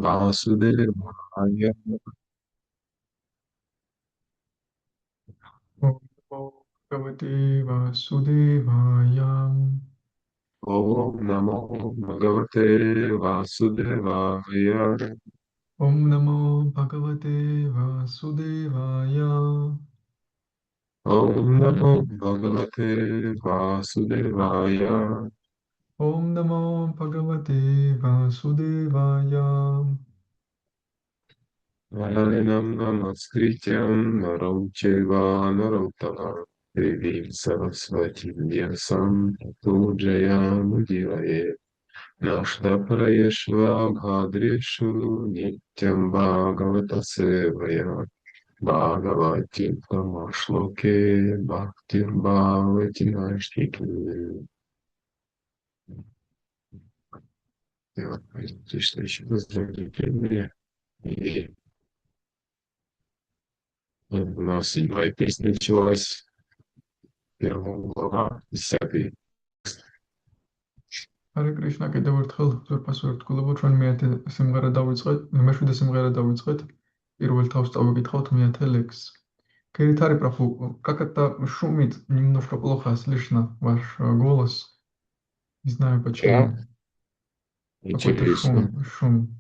वासुदेवाय ॐ नमो भगवते वासुदेवाय। ॐ नमो भगवते वासुदेवाय ॐ नमो भगवते वासुदेवाय। ॐ नमो भगवते वासुदेवाय ॐ नमो भगवते वासुदेवाय। नारायणं नमस्कृत्यं नरं चैव नरोत्तमं देवीं सरस्वतीं व्यासं पूजयामुदीरये नष्टप्रयेष्व भाद्रेषु नित्यं भागवत सेवया भागवतोत्तमश्लोके भक्तिर्भावति नैष्ठिकी. Кришна еще поздравления. И у нас седьмая песня началась, первая глава, 10. Hare Krishna, კიდევ ერთხელ ძვირფასო ერთგულებო, ჩვენ მეათე სიმღერა დავიწყეთ, მეშვიდე სიმღერა დავიწყეთ. Პირველ თავს წავიკითხავთ მეათე ლექსს. Перед Хари Прабху, как это шумит, немножко плохо слышно ваш голос. Не знаю Да, почему. Какой-то интересно. шум.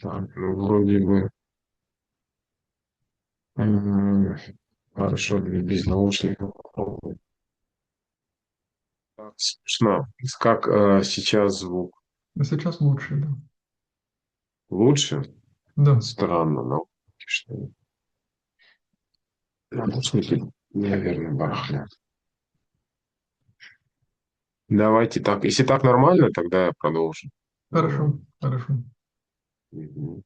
Так, ну вроде бы м, хорошо, без наушников. Так, слышно. Как сейчас звук? Но сейчас лучше, да. Лучше? Да, Странно, но что наушники, наверное, барахлят. Давайте так. Если так нормально, тогда я продолжу. хорошо, хорошо. Мгм.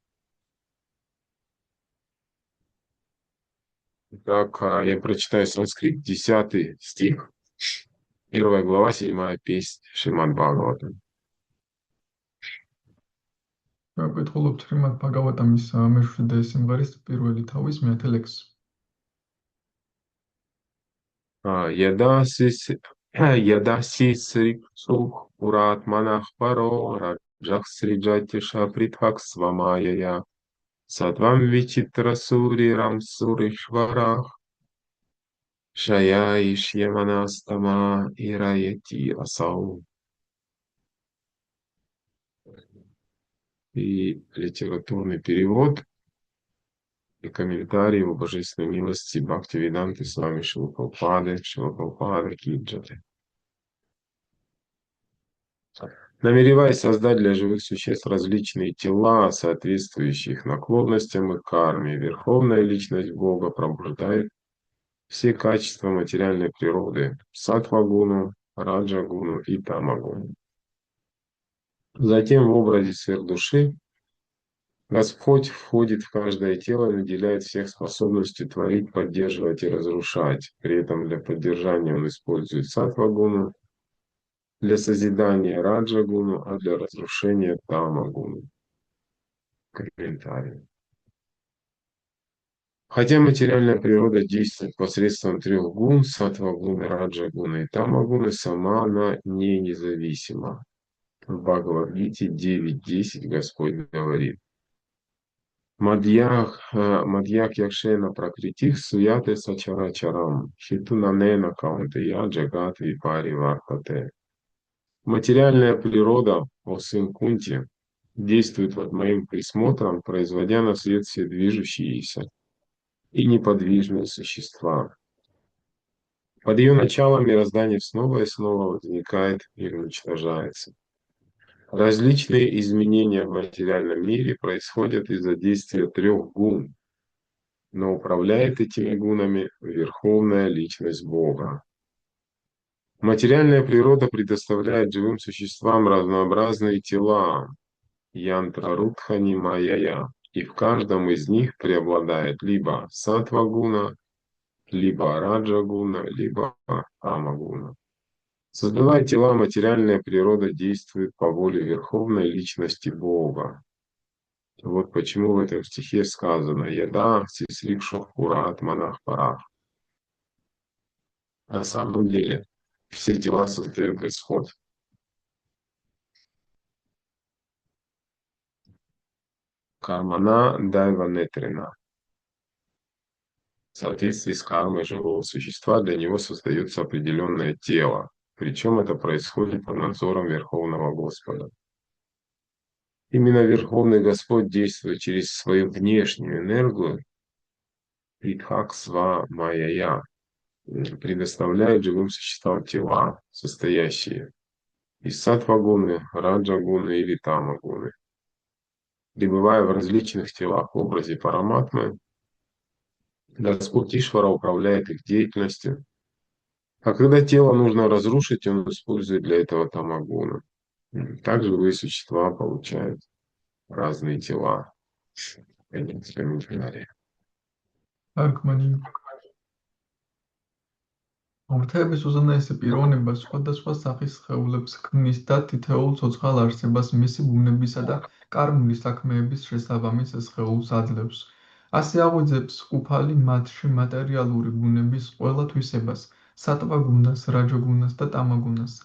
Так, я прочитаю санскрит, 10 стих, 1 глава, 7 песня Шримад Бхагаватам. ვკითხულობთ შრიმად ბაგავატამის მეშვიდე სიმღერის პირველი თავის მეათე ლექსს. Ядаси ядаси сриксух уратманах паро раджах сриджатиша притхак свамаяя сатвам вичитра сури рам суришварах шая ишьяманастама ираяти асау. И литературный перевод и комментарии его божественной милости Бхактивиданты с вами Шилапрапады Киджати. Намереваясь создать для живых существ различные тела, соответствующие их наклонностям и карме, Верховная Личность Бога пробуждает все качества материальной природы — сатвагуну, раджагуну и тамагуну. Затем в образе сверхдуши Господь входит в каждое тело и наделяет всех способностью творить, поддерживать и разрушать. При этом для поддержания он использует сатвагуну, для созидания раджагуну, а для разрушения тамагуну. Комментарий. Хотя материальная природа действует посредством 3 гун — сатвагуны, раджагуны и тамагуны — сама она не независима. В Бхагавад-гите 9.10 Господь говорит: Мадьях Якшена Пракритих Суяте Сачарачарам Хитунанена Каунтия Джагат Випари Вартате. Материальная природа, о сын Кунти, действует под моим присмотром, производя на свет все движущиеся и неподвижные существа. Под ее началом мироздание снова и снова возникает и уничтожается. Различные изменения в материальном мире происходят из-за действия 3 гун, но управляет этими гунами Верховная Личность Бога. Материальная природа предоставляет живым существам разнообразные тела, янтра рудхани майяя, и в каждом из них преобладает либо сатвагуна, либо раджагуна, либо тамагуна. Создавая тела, материальная природа действует по воле Верховной Личности Бога. Вот почему в этом стихе сказано «Яда сисрикшо пурат манах парах». На самом деле все тела создает Господь. Кармана дайва нетрина. В соответствии с кармой живого существа для него создается определенное тело. Причем это происходит под надзором Верховного Господа. Именно Верховный Господь действует через свою внешнюю энергию, Притхак Сва Майя, предоставляет живым существам тела, состоящие из саттва-гуны, раджа-гуны или тама-гуны. Пребывая в различных телах в образе параматмы, Господь Ишвара управляет их деятельностью. А когда тело нужно разрушить, он использует для этого тамагуну. Также живые существа получают разные тела. Конец комментария. თარგმანი. ღმრთების უზენაესი პიროვნება სხვადასხვა სახის სხეულებს ქმნის და თითოეულ ცოცხალ არსებას მისი ბუნებისა და კარმული საქმეების შესაბამის სხეულს აძლევს. ასე აღვიძებს უფალი მათში მატერიალური ბუნების ყველა თვისებას, სატვაგუნას, რაჯოგუნას და ტამაგუნას.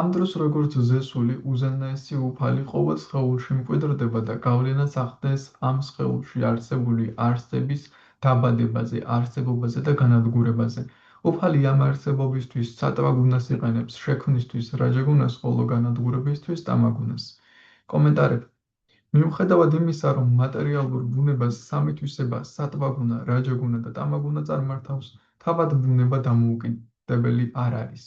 ამ დროს როგორც ზესული უზენაესი უფალი ყოველ სხეულში მკვიდრდება და გავლენას ახდენს ამ სხეულში არსებული არსების დაბადებაზე, არსებობაზე და განადგურებაზე. უფალი ამ არსებობისთვის სატვაგუნას იყენებს შექმნისთვის რაჯაგუნას, ხოლო განადგურებისთვის ტამაგუნას. კომენტარები. მიუხედავად იმისა, რომ მატერიალურ ბუნებას სამი თვისება სატვაგუნა, რაჯაგუნა და ტამაგუნა წარმართავს, თავად ბუნება დამოუკიდებელი არ არის.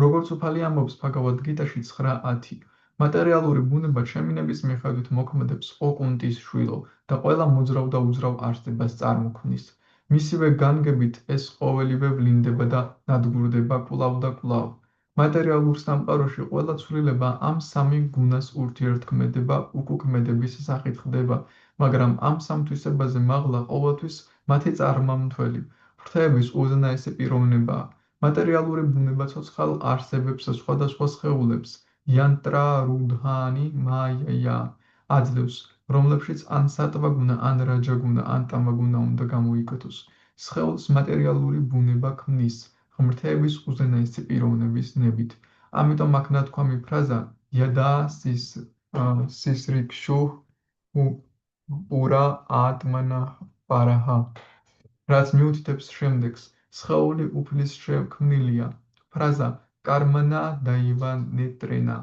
როგორც უფალი ამბობს ბჰაგავად გიტაში 9:10, მატერიალური ბუნება ჩემი ნებისმიხედვით მოქმედებს ოყუნტის შვილო და ყველა მოძრავ და უძრავ არსებას წარმოქმნის. მისივე განგებით ეს ყოველივე ვლინდება და ნადგურდება კვლავ და კვლავ. მატერიალურ სამყაროში ყველა ცვლილება ამ სამი გუნას ურთიერთქმედება უკუქმედების სახით ხდება, მაგრამ ამ სამ თვისებაზე მაღლა ყოველთვის მათი წარმამთველი, ღვთაების უზენაესი პიროვნებაა. მატერიალური ბუნება ცოცხალ არსებებს სხვადასხვა სხეულებს, იანტრა რუდჰანი მაია აძლევს, რომლებშიც ან სატვაგუნა, ან რაჯაგუნა, ან ტამაგუნა უნდა გამოიკეთოს. სხეულს მატერიალური ბუნება ქმნის ღმრთების უზენაესი პიროვნების ნებით. ამიტომ აქ ნათქვამი ფრაზა იადა სისრიქშუ პურა ატმანა პარაჰა, რაც მიუთითებს შემდეგს, სხეული უფლის შექმნილია. ფრაზა კარმანა დაივა ნეტრენა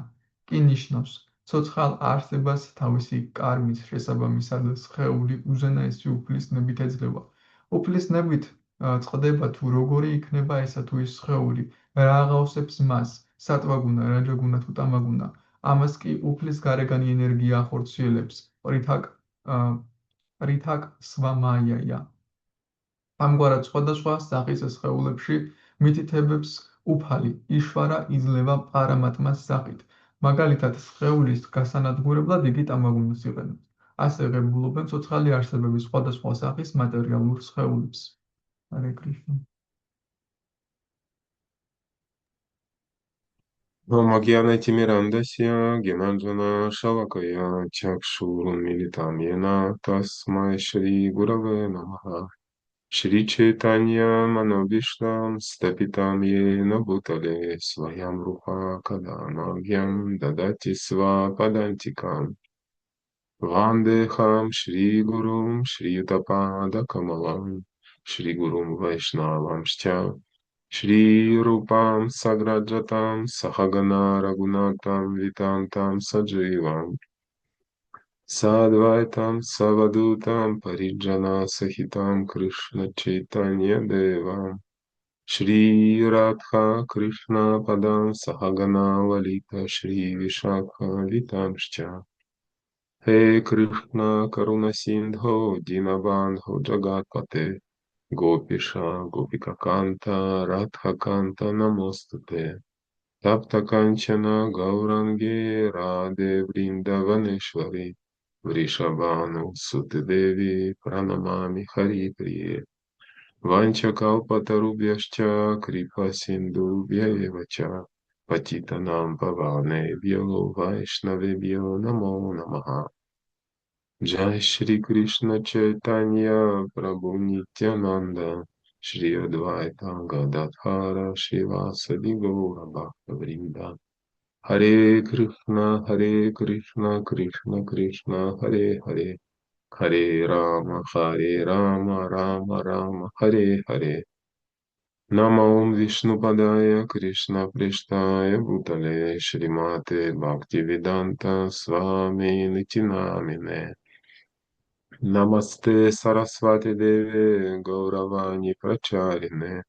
კი ნიშნავს, ცოცხალ არსებას თავისი კარმის შესაბამისად სხეული უზენაესი უფლის ნებით ეძლევა. უფლის ნებით წყდება თუ როგორი იქნება ესა თუ ის სხეული, რა აღავსებს მას, სატვაგუნა, რაჯაგუნა თუ ტამაგუნა, ამას კი უფლის გარეგანი ენერგია ახორციელებს, პრითაკ სვამაია. ამგვარად სხვადასხვა სახის სხეულებში მითითებებს უფალი, იშვარა იძლევა პარამატმას სახით. მაგალითად, სხეულის გასანადგურებლად იგი ტამაგუნას იყენებს. ასე ღებულობენ ცოცხალი არსებების სხვადასხვა სახის მატერიალურ სხეულებს. ჰარე კრიშნა. Магьяна Тимирандасия, Генанджана Шалакая, Чакшурун Милитамьена, Тасмай Шри Гураве Намаха, Шри Чайтанья Манобиштам, Стапитам Ена Бутале, Своям Руха Каданагьям, Дадати Сва Падантикам, Вандехам Шри Гурум, Шри Ютапада Камалам, Шри Гурум Вайшнавам Штя, Шри Рупам Саграджатам Сахагана Рагунатам Витантам Садживам Садвайтам Савадутам Париджана Сахитам Кришна Чайтанья Девам Шри Радха Кришна Падам Сахагана Валита Шри Вишакха Витамшча Хе Кришна Каруна Синдхо Динабандхо Джагатпате Гопиша, Гопика Канта, Радха Канта, Намостате, Тапта Канчана, Гауранге, Раде, Вриндаванешвари, Вришабану, Сутедеви, Пранамами, Хари Прие, Ванча Калпатарубьяшча, Крипа Синду, Бьяевача, Патита Нам Паване, Бьо, Вайшнаве Бьо, Намо Намаха. Jai Shri Krishna Chaitanya Prabhu Nityananda Shri Advaita Gadadhara Shivasadi Gaura Bhakta Vrinda. Hare Krishna, Krishna Krishna, Hare Hare, Hare Rama, Rama Rama, Hare Hare. Namo Vishnu Padaya Krishna Prishtaya Bhutale Shrimate Bhaktivedanta Swami Niti Namine. Namaste Saraswati Devi Gauravani Pracharine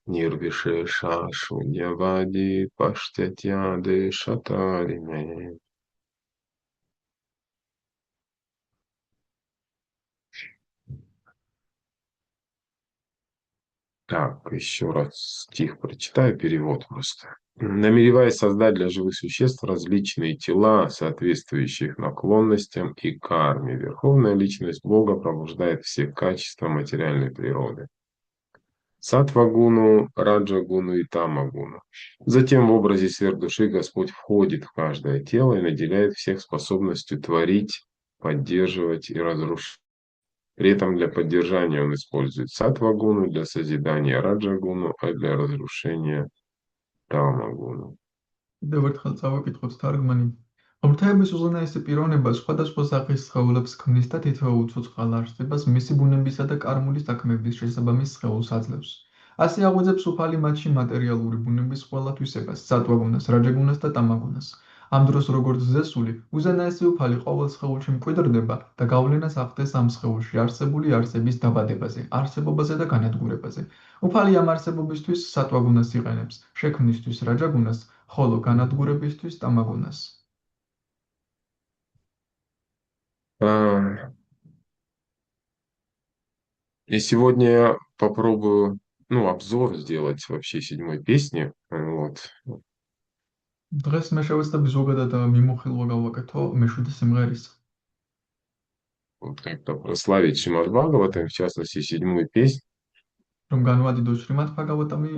Nirvishesha Shunyavadi Pashtatya Шатарine. Так, еще раз стих прочитаю, перевод просто. Намереваясь создать для живых существ различные тела, соответствующие их наклонностям и карме, Верховная Личность Бога пробуждает все качества материальной природы. Сатвагуну, Раджагуну и Тамагуну. Затем в образе сверхдуши Господь входит в каждое тело и наделяет всех способностью творить, поддерживать и разрушать. При этом для поддержания он использует сатвагуну, для созидания раджагуну, а для разрушения тамагуну. კიდევ ერთხელ წავიკითხოთ თარგმანი. ღმრთების უზენაესი პიროვნება სხვადასხვა სახის სხეულებს ქმნის და თითოეულ ცოცხალ არსებას მისი ბუნებისა და კარმული საქმეების შესაბამის სხეულს აძლევს. ასე აღვიძებს უფალი მათში მატერიალური ბუნების ყველა თვისებას, სატვაგუნას, რაჯაგუნას და ტამაგუნას. ამ დროს როგორც ზესული, უზენაესი უფალი ყოველ სხეულში მკვიდრდება და გავლენას ახდენს ამ სხეულში არსებული არსების დაბადებაზე, არსებობაზე და განადგურებაზე. უფალი ამ არსებობისთვის სატვაგუნას იყენებს, შექმნისთვის რაჯაგუნას, ხოლო განადგურებისთვის ტამაგუნას. И сегодня я попробую, обзор сделать вообще 7-й песни. Вот. დღეს მე შევეცდები ზოგადად მიმოხილვა გავაკეთო მეშვიდე სიმღერის. Вот как-то прославить Шримад Бхагаватам, в частности, 7-ю песнь. რომ განვადიდო შრიმად ბჰაგავატამი,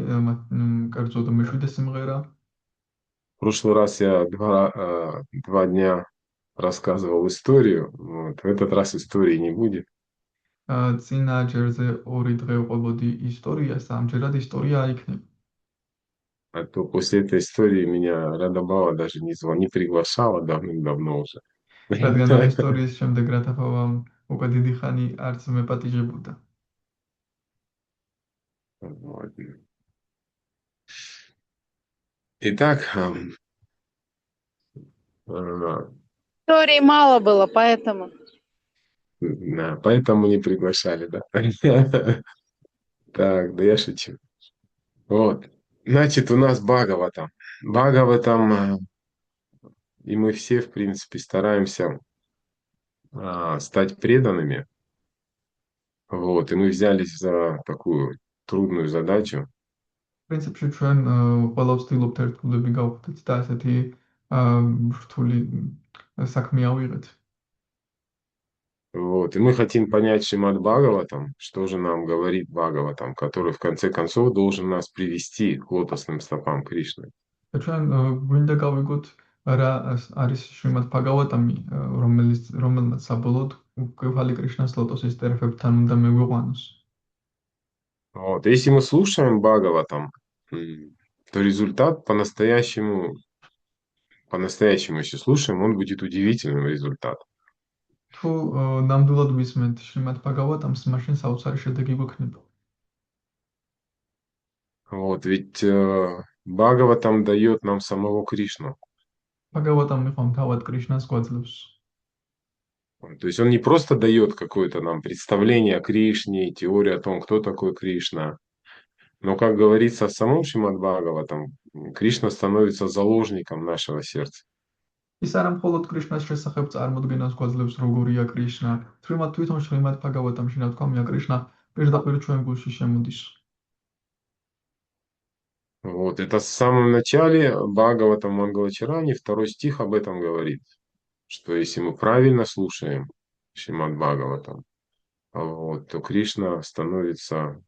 კერძოდ მეშვიდე სიმღერა. В прошлый раз я два дня рассказывал историю. Вот. В этот раз истории не будет. წინა ჯერზე 2 დღე ვყვებოდი ისტორიას, ამჯერად ისტორია აიქნება. А то после этой истории меня Радабава даже не приглашала давным-давно уже. რადგან ამ ისტორიის შემდეგ რათაფავა უკვე დიდი ხანი არც მეპატიჟებოდა. Вот. Итак, Историй мало было, поэтому. да, поэтому не приглашали, да? Так, да я шучу. Вот. Значит, у нас Бхагаватам. Бхагаватам, и мы все, в принципе, стараемся стать преданными. Вот. И мы взялись за такую трудную задачу. პრინციპში ჩვენ ყველა ვცდილობთ ერთგულები გავხდეთ და ასეთი რთული საქმე ავიღეთ. Вот. И мы хотим понять Шримад Бхагаватам, что же нам говорит Бхагаватам, который в конце концов должен нас привести к лотосным стопам Кришны. და ჩვენ გვინდა გავიგოთ რა არის შრიმად ბჰაგავატამი, რომელმაც საბოლოოდ უფალი კრიშნას ლოტოსის ტერფებთან უნდა მევიყვანოს. Вот. Если мы слушаем Бхагаватам, то результат по-настоящему, если слушаем, он будет удивительным результат. თუ ნამდვილად ვისმენთ შრიმად ბჰაგავატამს, მაშინ საოცარი შედეგი გვექნება. Вот, ведь Бхагаватам дает нам самого Кришну. ბჰაგავატამი ხომ თავად კრიშნას გვაძლევს. То есть он не просто дает какое-то нам представление о Кришне, теорию о том, кто такой Кришна. Но, как говорится в самом Шримад Бхагаватам, Кришна становится заложником нашего сердца. ის არა მხოლოდ კრიშნას შესახებ წარმოდგენას გვაძლევს, როგორია კრიშნა, თვითონ შრიმად ბჰაგავატამში ნათქვამია კრიშნა პირდაპირ ჩვენ გულში შემოდის. Вот, это в самом начале Бхагаватам Мангалачарани, 2 стих об этом говорит, что если мы правильно слушаем Шримад Бхагаватам, вот, то Кришна становится,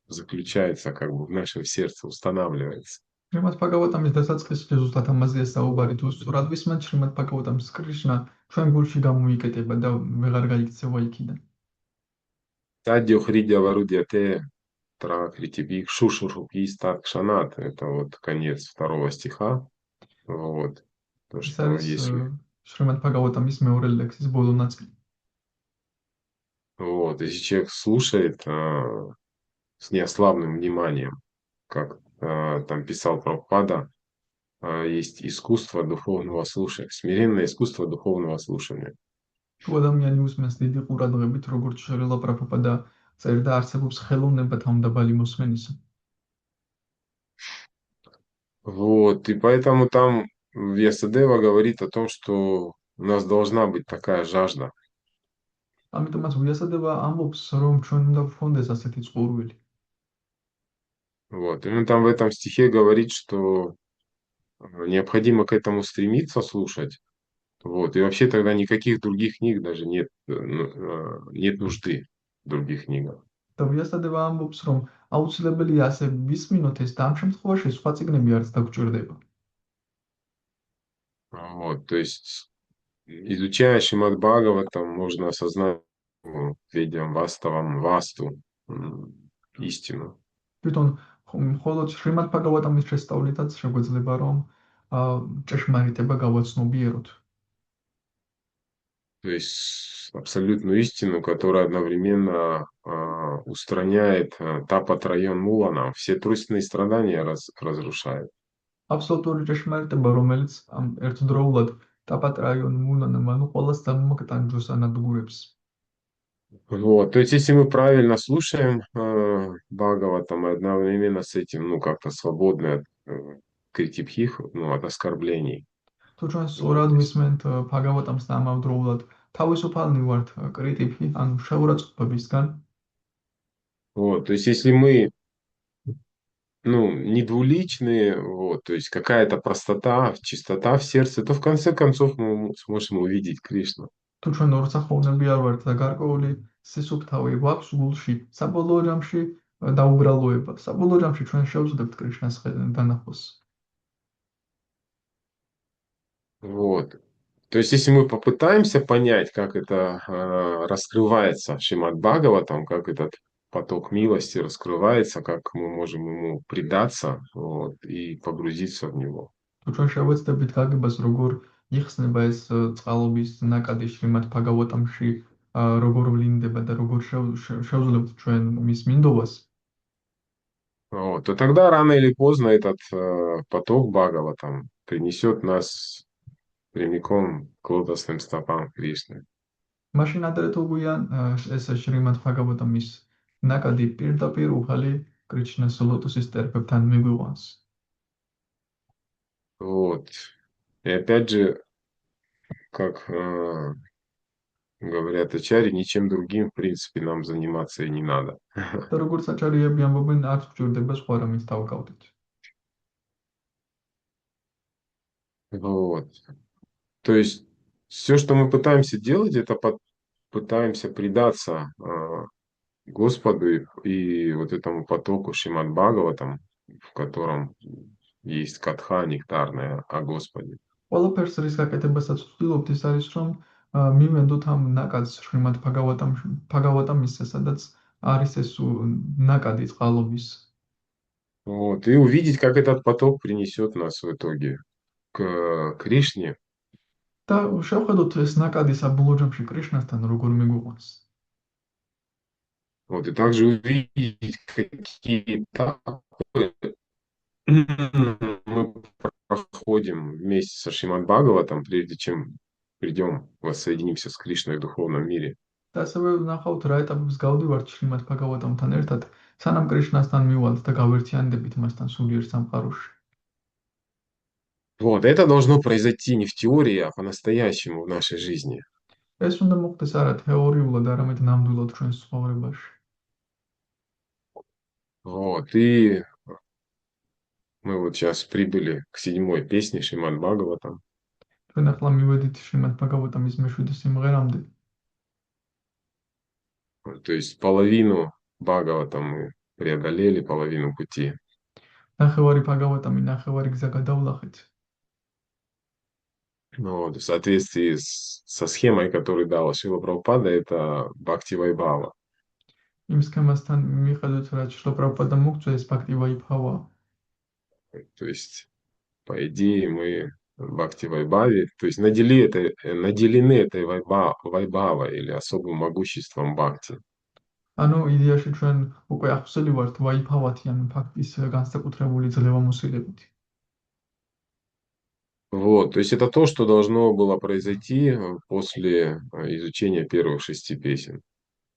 заключается как бы в нашем сердце, устанавливается. შრიმად ბჰაგავატამის დასაწყისში ზუსტად ამაზეა საუბარი, თუ სწორად ვისმენთ შრიმად ბჰაგავატამს, კრიშნა ჩვენ გულში გამოიკეტება და ვეღარ გაიქცევა იქიდან. Таддио хридя варудя те тракритивик шушурхуки стат кшанат. Это вот конец второго стиха. Вот. То, ეს что არის если შრიმად භაგავატამის მეორე ლექსის ბოლო ნაწილი. вот, если человек слушает с неослабным вниманием, как там писал Прабхупада, есть искусство духовного слушания, смиренное искусство духовного слушания. თუ ადამიანი უსმენს დიდი ყურადღებით, როგორც შრილა პრაბჰუპადა წერდა, არსებობს ხელოვნება თავმდაბალი მოსმენისა. Вот, и поэтому там Вьясадева говорит о том, что у нас должна быть такая жажда. ამიტომაც ვიასადება ამბობს, რომ ჩვენ უნდა გვქონდეს ასეთი წყურვილი. Вот, и он там в этом стихе говорит, что необходимо к этому стремиться слушать. Вот, и вообще тогда никаких других книг даже нет, нет нужды в других книгах. და ვიასადება ამბობს, რომ აუცილებელია ასე ვისმინოთ ეს და ამ შემთხვევაში სხვა წიგნები არც დაგჭირდება. Вот, то есть, изучая Шримад Бхагаватам, можно осознать ведьям Ваставам Васту истину. თვითონ მხოლოდ შრიმად භაგავატამის შესწავლითაც შეგვეძლება, რომ ჭეშმარიტება გავაცნობიეროთ. То есть абсолютную истину, которая одновременно устраняет тапат район муланам, все трусные страдания разрушает. აბსოლუტური ჭეშმარიტება, რომელიც ერთდროულად ტაპატ რაიონ მულანამ, ანუ ყველას დამოკტანჯოს ანადგურებს. Вот, то есть если мы правильно слушаем Бхагаватам и одновременно с этим, ну, как-то свободны от критипхих, ну, от оскорблений. თუ ჩვენ Вот, სწორად ვისმენთ ბჰაგავატამს და ამავდროულად თავისუფალნი ვართ კრიტიკი, ანუ შეურაცხყოფებისგან, вот, то есть если мы, ну, не двуличные, вот, то есть какая-то простота, чистота в сердце, то в конце концов мы сможем увидеть Кришну. თუ ჩვენ ორსახოვნები არ ვართ და გარკვეული სისუფთავი გვაქვს გულში, საბოლოო ჯამში დაუბრალოება, საბოლოო ჯამში ჩვენ შევძლებთ კრიშნას დანახვას. Вот. То есть, если мы попытаемся понять, как это раскрывается в Шримад Бхагаватам, как этот поток милости раскрывается, как мы можем ему предаться, вот, и погрузиться в него. თუ ჩვენ შევეცდებით გაგებას, როგორ იხსნება ეს წყალობის ნაკადი შრიმად ბჰაგავატამში, როგორ ვლინდება და როგორ შევძლებთ ჩვენ მის მინდობას, Вот, то тогда рано или поздно этот поток Бхагаватам принесет нас прямиком к лотосным стопам Кришны. მაშინ ადრე თუ გვიან ეს შრიმად ბჰაგავატამის ნაკადი პირდაპირ უხალი კრიშნას ლოტოსის ტერფებთან მიგვიყვანს. Вот. И опять же, как говорят ачари, ничем другим, в принципе, нам заниматься и не надо. და როგორც აჭარიები ამბობენ, არც გვჭირდება სხვა რამის დავკავდეთ. Вот. То есть все, что мы пытаемся делать, это пытаемся предаться Господу и вот этому потоку Шримад Бхагаватам, в котором есть катха нектарная о Господе. ყველაფერს რის გაკეთებასაც ვცდილობთ ის არის, რომ მივენდოთ ამ ნაკადს შრიმად ბჰაგავატამის, სადაც არის ეს ნაკადი წყალობის. Вот. И увидеть, как этот поток принесет нас в итоге к Кришне. და შევხედოთ ეს ნაკადი საბოლოო ჯამში კრიშნასთან როგორ მიგვიყვანს. Вот. И также увидеть, какие этапы мы проходим вместе со Шримад Бхагаватом, прежде чем придем, воссоединимся с Кришной в духовном мире. და ასევე ვნახავთ რა ეტაპებს გავდივართ შრიმად ბჰაგავატამთან ერთად, სანამ კრიშნასთან მივალთ და გავერთიანდებით მასთან სულიერ სამყაროში. Вот. Это должно произойти не в теории, а по-настоящему в нашей жизни. ეს უნდა მოხდეს არა თეორიულად, არამედ ნამდვილად ჩვენს ცხოვრებაში. Вот. И мы вот сейчас прибыли к 7-й песне Шримад Бхагаватам. ჩვენ ახლა მივედით შრიმად ბჰაგავატამის მე-7 სიმღერამდე. То есть половину Бхагавата мы преодолели, половину пути. ნახევარი ბჰაგავატამი, ნახევარი გზა გადავლახეთ. Вот. В соответствии со схемой, которую дала Шрила Прабхупада, это Бхакти Вайбхава. იმ სქემასთან მიხედვით, რაც შლო პრაბჰუპადამ მოგწვია, ეს ბхакти ვაიბჰავა. То есть, по идее, мы в Бхакти Вайбхаве, то есть наделены этой вайбхавой или особым могуществом Бхакти. ანუ იდეაში ჩვენ უკვე ახსოვილი ვართ ვაიბჰავათი, ანუ ფაქტის განსაკუთრებული ძლევამოსილებით. Вот, то есть это то, что должно было произойти после изучения первых 6 песен.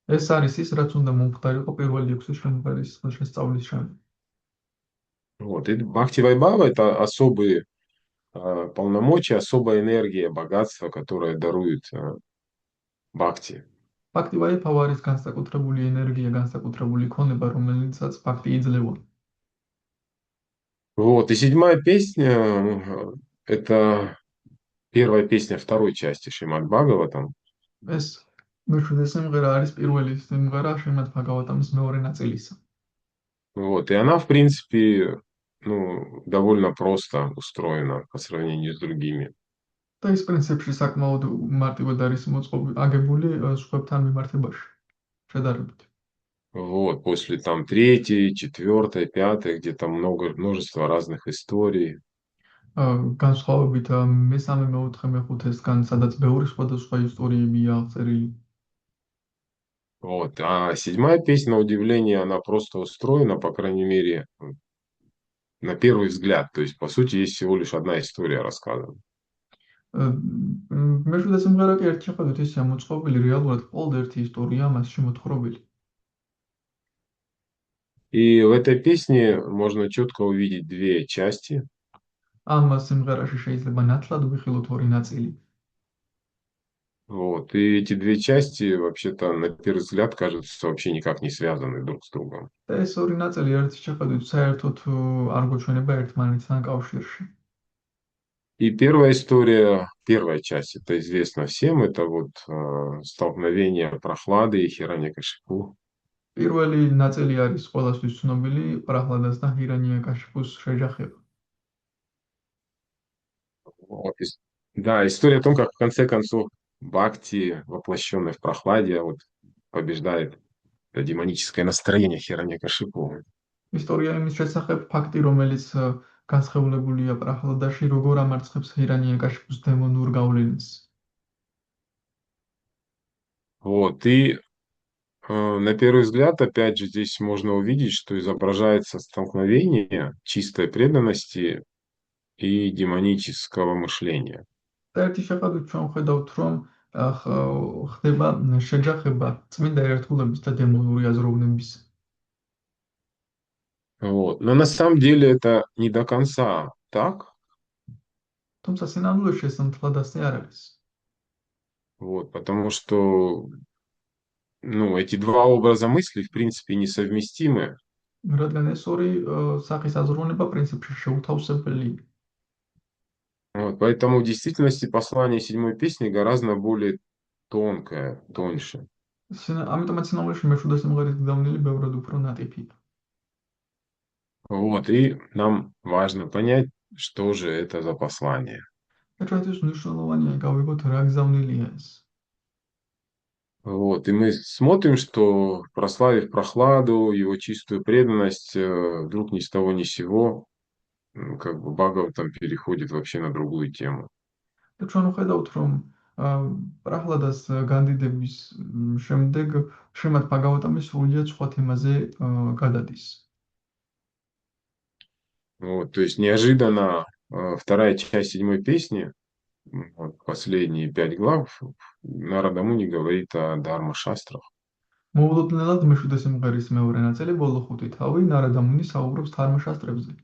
ეს არის ის, რაც უნდა მომხდარიყო პირველი 6 შემღერის შესწავლის შემდეგ. Вот, и Бхакти Вайбхава – это особые полномочия, особая энергия, богатство, которое дарует Бхакти. ფაქტი ვაიბჰავა არის განსაკუთრებული ენერგია, განსაკუთრებული ქონება, რომელიცაც ფაქტი იძლევა. Вот, и 7 песня – это первая песня второй части Шримад Бхагаватам. ეს მეშვიდე სიმღერა არის პირველი სიმღერა შრიმად ბჰაგავატამის მეორე ნაწილისა. Вот, и она, в принципе, ну, довольно просто устроена по сравнению с другими. და ის პრინციპში საკმაოდ მარტივად არის აგებული სხვებთან მიმართებაში, შედარებით. Вот, после там 3, 4, 5, где-то множество разных историй. განსხვავებით მესამე, მეოთხე, მეხუთესგან, სადაც ბევრი სხვადასხვა ისტორიებია აღწერილი. Вот, а 7 песня, на удивление, она просто устроена, по крайней мере, на первый взгляд. То есть, по сути, есть всего лишь одна история рассказана. მეშვიდე სიმღერა კი ერთ შეხედვით ისეა მოწყობილი, რეალურად მხოლოდ ერთი ისტორია მასში მოთხრობილი. И в этой песне можно четко увидеть 2 части. ამ სიმღერაში შეიძლება ნათლად ვიხილოთ ორი ნაწილი. Вот, и эти 2 части, вообще-то, на первый взгляд, кажутся вообще никак не связаны друг с другом. და ეს ორი ნაწილი ერთ შეხედვით საერთოდ არ გვეჩვენება ერთმანეთთან კავშირში. И первая история, первая часть, это известно всем, это вот столкновение Прохлады и Хираньякашипу. პირველი ნაწილი არის ყველასთვის ცნობილი, პრაჰლადას და ჰირანიაკაშიფუს შეჯახება. Вот, да, история о том, как в конце концов Бхакти, воплощенный в Прохладе, вот, побеждает это демоническое настроение Хираньякашипу. ისტორია იმის შესახებ, ფაქტი, რომელიც განსხევლებულია პრაჰლადაში, როგორ ამარცხებს ჰირანიაკაშიფუს დემონურ გავლენას. Вот, и на первый взгляд, опять же, здесь можно увидеть, что изображается столкновение чистой преданности и демонического мышления. და ერთი შეხედვით ჩვენ ხედავთ, რომ ხდება შეჯახება წმინდა ერთგულების და დემონური აზროვნების. Вот. Но на самом деле это не до конца так. თუმცა სინამდვილეში ეს მთლად ასე არ არის. Вот, потому что ну, эти 2 образа мыслей, в принципе, несовместимы. რადგან ეს ორი სახის აზროვნება პრინციპში შეუთავსებელია. Вот, поэтому в действительности послание 7 песни гораздо более тонкое, тоньше. ამიტომაც სინამდვილეში მეშვიდე სიმღერის გზავნილი ბევრად უფრო ნატიფია. Вот, и нам важно понять, что же это за послание. და ჩვენთვის მნიშვნელოვანია გავიგოთ რა გზავნილია ეს. Вот, и мы смотрим, что, прославив Прохладу, его чистую преданность, вдруг ни с того ни с сего, как бы Бхагаватам переходит вообще на другую тему. და ჩვენ ვხედავთ, რომ პრაჰლადას განდიდების შემდეგ შრიმად ბჰაგავატამი სრულიად სხვა თემაზე გადადის. Вот, то есть неожиданно вторая часть 7 песни, вот, последние 5 глав, Нарада Муни говорит о Дharма-шастрах. მოულოდნელად მეშვიდე სიმღერის მეორე ნაწილი ბოლო 5 თავი ნარადა მუნი საუბრობს დჰარმა-შასტრებზე.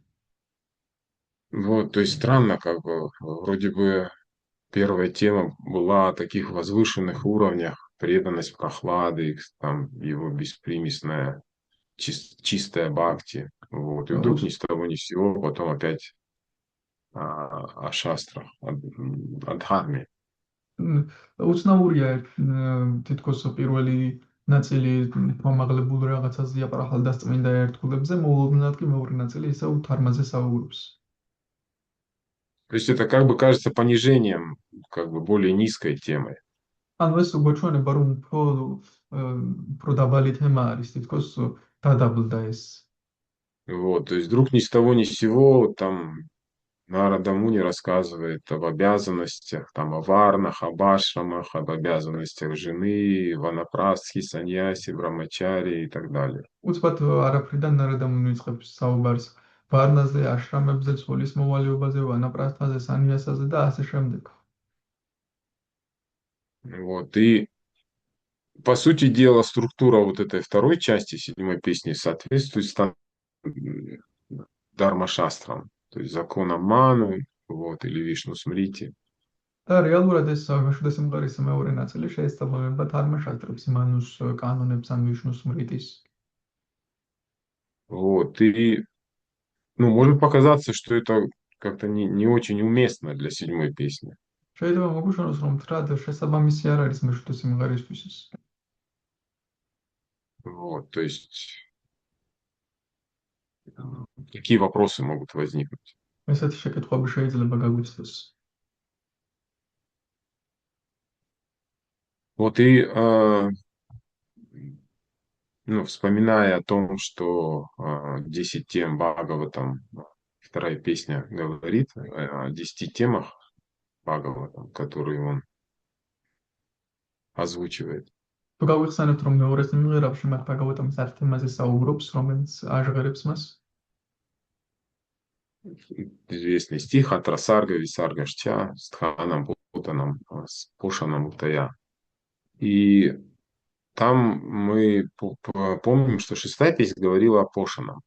Вот, то есть странно, как бы, вроде бы первая тема была о таких возвышенных уровнях, преданность Прохлады, там, его беспримесная чистая бхакти. Вот, и вдруг ни с того ни с сего потом опять о шастрах, о дхарме. უცნაურია თითქოს პირველი ნაწილი მომაღლებულ რაღაცაზეა პრაჰლადას წმინდა ერთგულებზე, მოულოდნელად კი მეორე ნაწილი ისევ დჰარმაზე საუბრობს. То есть это как бы кажется понижением как бы более низкой темы. ანუ ეს გვეჩვენება, რომ უფრო უფრო დაბალი თემა არის, თითქოს დადაბლდა ეს. Вот, то есть вдруг ни с того ни с сего там Нарада Муни рассказывает об обязанностях, там, о варнах, об ашрамах, об обязанностях жены, ванапрастхи, саньяси, брамачари и так далее. უცბად არაფრიდან ნარადამუნი იწყებს საუბარს ვარნაზე, აშრამებზე, ცოლის მოვალეობაზე, ვანაპრასთაზე, სანიასაზე და ასე შემდეგ. Вот, и по сути дела структура вот этой второй части седьмой песни соответствует Дарма-шастрам, то есть законам Ману, вот, или Вишну Смрити. და რეალურად ეს მეშვიდე სიმღერის მეორე ნაწილი შეესაბამება დარმაშასტრებს, მანუს კანონებს ან ვიშნუს მრიტის. Вот, и ну, может показаться, что это как-то не очень уместно для седьмой песни. შეიძლება მოგუშოროს, რომ თრად შესაბამისი არ არის მეშვიდე სიმღერისთვის ეს. Вот, то есть какие вопросы могут возникнуть? ესეთი შეკითხვები შეიძლება გაგვიცნოს. Вот и ну, вспоминая о том, что 10 тем Бхагаватам, вторая песня говорит о 10 темах Бхагаватам, которые он озвучивает. თუ გავიხსენებთ, რომ მეორე სიმღერა შიმად ბაგავატამის 10 თემაზე საუბრობს, რომელიც აჟღერებს მას. Известный стих от Расарга, Висарга, Шча, Стханам, Путанам, Пошанам, Утая. И там мы помним, что шестая песня говорила о Пошанам.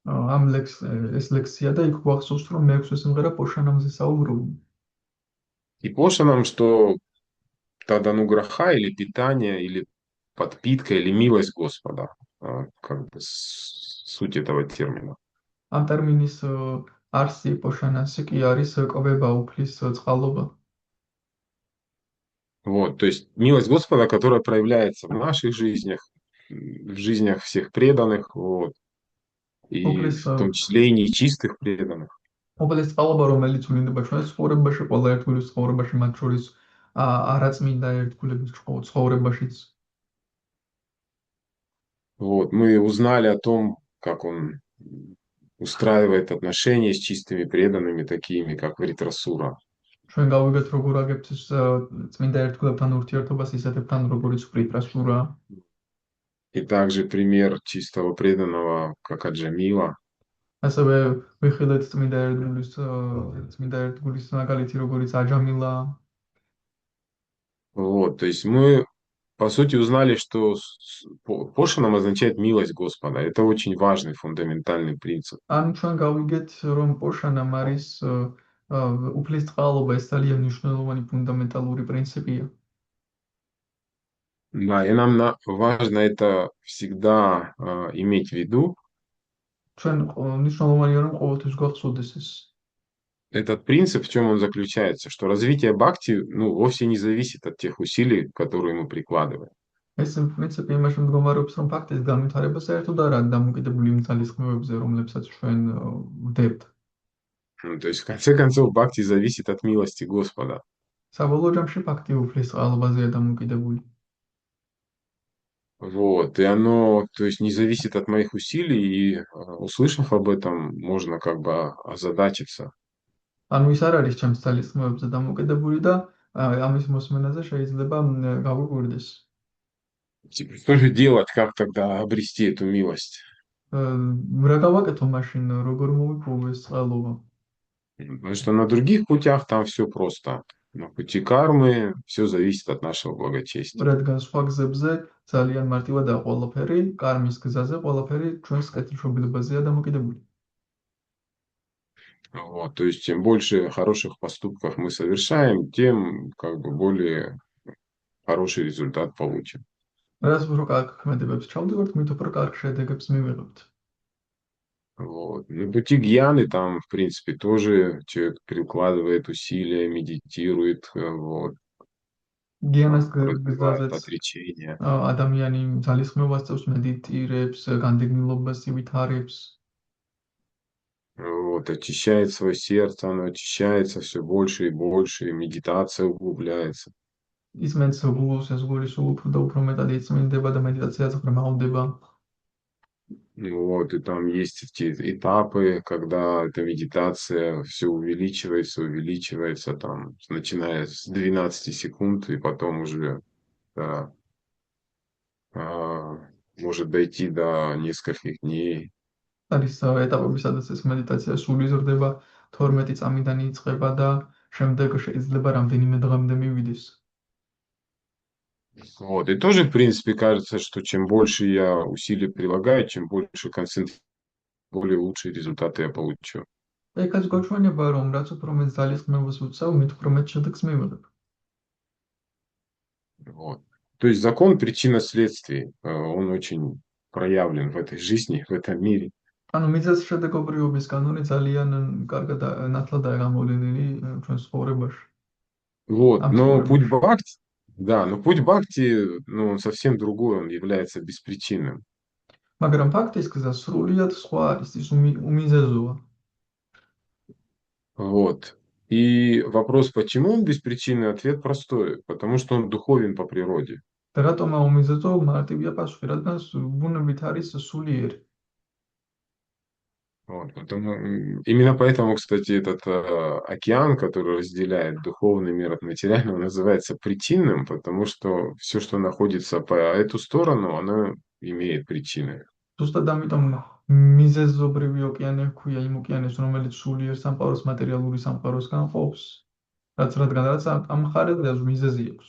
ამ ეს ლექსია და იქ გვახსოვს, რომ მეექვსე სიმღერა პოშანამზე საუბრობ. И Пошанам, что Тадануграха или питание, или подпитка, или милость Господа, как бы суть этого термина. ამ ტერმინის არსი პოშანასი კი არის კვება, უფლის წყალობა. Вот, то есть милость Господа, которая проявляется в наших жизнях, в жизнях всех преданных, вот, и в том числе и нечистых преданных. უფლის წყალობა, რომელიც ვლინდება ჩვენს ცხოვრებაში, ყველა ერთგულის ცხოვრებაში, მათ შორის არაწმინდა ერთგულების ცხოვრებაშიც. Вот, мы узнали о том, как он устраивает отношения с чистыми преданными, такими как Вритрасура. ჩვენ გავიგეთ, როგორ აგებს წმინდა ერთგულებთან ურთიერთობას ისეთებთან, როგორიც ვრიტრასურა. И также пример чистого преданного, как Аджамила. ასევე ვიხილეთ წმინდა ერთგულის მაგალითი, როგორიც აჯამილა. Вот, то есть мы, по сути, узнали, что Пошанам означает милость Господа. Это очень важный, фундаментальный принцип. ან ჩვენ გავიგეთ, რომ პოშანამ არის უფლის წყალობა, ეს ძალიან მნიშვნელოვანი ფუნდამენტალური პრინციპია. Да, и нам важно это всегда иметь в виду. ჩვენ მნიშვნელოვანია, რომ ყოველთვის გვახსოვდეს ეს. Этот принцип, в чем он заключается, что развитие бхакти, ну, вовсе не зависит от тех усилий, которые мы прикладываем. ეს პრინციპი იმაში მდგომარეობს, რომ ფაქტის განვითარება საერთოდ არ არის დამოკიდებული იმ ძალისხმევებზე, რომლებსაც ჩვენ ვდებთ. Ну, то есть, в конце концов, бхакти зависит от милости Господа. საბოლოო ჯამში ფაქტი უფლის წყალობაზეა დამოკიდებული. Вот, и оно, то есть, не зависит от моих усилий, и услышав об этом, можно как бы озадачиться. ანუ ის არ არის ჩემს ძალისხმევებზე დამოკიდებული და ამის მოსმენაზე შეიძლება გავუკვირდეს. Типа, что же делать, как тогда обрести эту милость? რა გავაკეთო მაშინ, როგორ მოვიპოვო ეს წყალობა? Потому что на других путях там все просто. На пути кармы все зависит от нашего благочестия. რადგან სხვა გზებზე ძალიან მარტივადაა ყველაფერი, კარმის გზაზე ყველაფერი ჩვენს კეთილშობილებაზეა დამოკიდებული. Вот, то есть, чем больше хороших поступков мы совершаем, тем как бы более хороший результат получим. Раз უფრო კარგ ქმედებებს ჩავდივართ, მით უფრო კარგ შედეგებს მივიღებთ. Вот. На пути гьяны там, в принципе, тоже человек прикладывает усилия, медитирует, вот, развивает отречение. ადამიანი ძალისხმევას წევს, მედიტირებს, განდევნილობას ივითარებს. Вот, очищает свое сердце, оно очищается все больше и больше, и медитация углубляется. ისმენს გულს ეს გული სულ უფრო და უფრო მეტად იწმინდება და медитациაც ღრმავდება. Вот, и там есть эти этапы, когда эта медитация все увеличивается, там, начиная с 12 секунд, и потом уже да, а, может дойти до нескольких дней. არის ეტაპები, სადაც ეს медитация სულ იზრდება, 12 წამიდან იწყება და შემდეგ შეიძლება რამდენიმე დღემდე მივიდეს. Вот, и тоже, в принципе, кажется, что чем больше я усилий прилагаю, чем больше концентрирую, более лучшие результаты я получу. ეკაც გვაჩვენება, რომ რაც უფრო მეტ ძალისხმევას ვუწევ, მით უფრო მეტ შედეგს მივიღებ. Вот. То есть закон причинно-следствий, он очень проявлен в этой жизни, в этом мире. ანუ მიზეზ-შედეგობრივობის კანონი ძალიან კარგად ნათლადაა გამოვლენილი ჩვენს ცხოვრებაში. Вот, ამ но путь ცხოვრებაში. бхакти, да, но путь бхакти, ну, он совсем другой, он является беспричинным. მაგრამ ფაქტის გზა სრულიად სხვა არის, ის უმიზეზოა. Вот. И вопрос, почему он беспричинный, ответ простой, потому что он духовен по природе. და რატომ უმიზეზო? მარტივია პასუხი, რადგან ბუნებით არის სულიერი. Вот, именно поэтому, кстати, этот океан, который разделяет духовный мир от материального, называется причинным, потому что все, что находится по эту сторону, оно имеет причины. ზუსტად ამიტომ მიზეზობრივი ოკეანე ჰქვია იმ ოკეანეს, რომელიც სულიერ სამყაროს მატერიალური სამყაროს განყოფს, რადგან ამ მხარეს მიზეზი აქვს.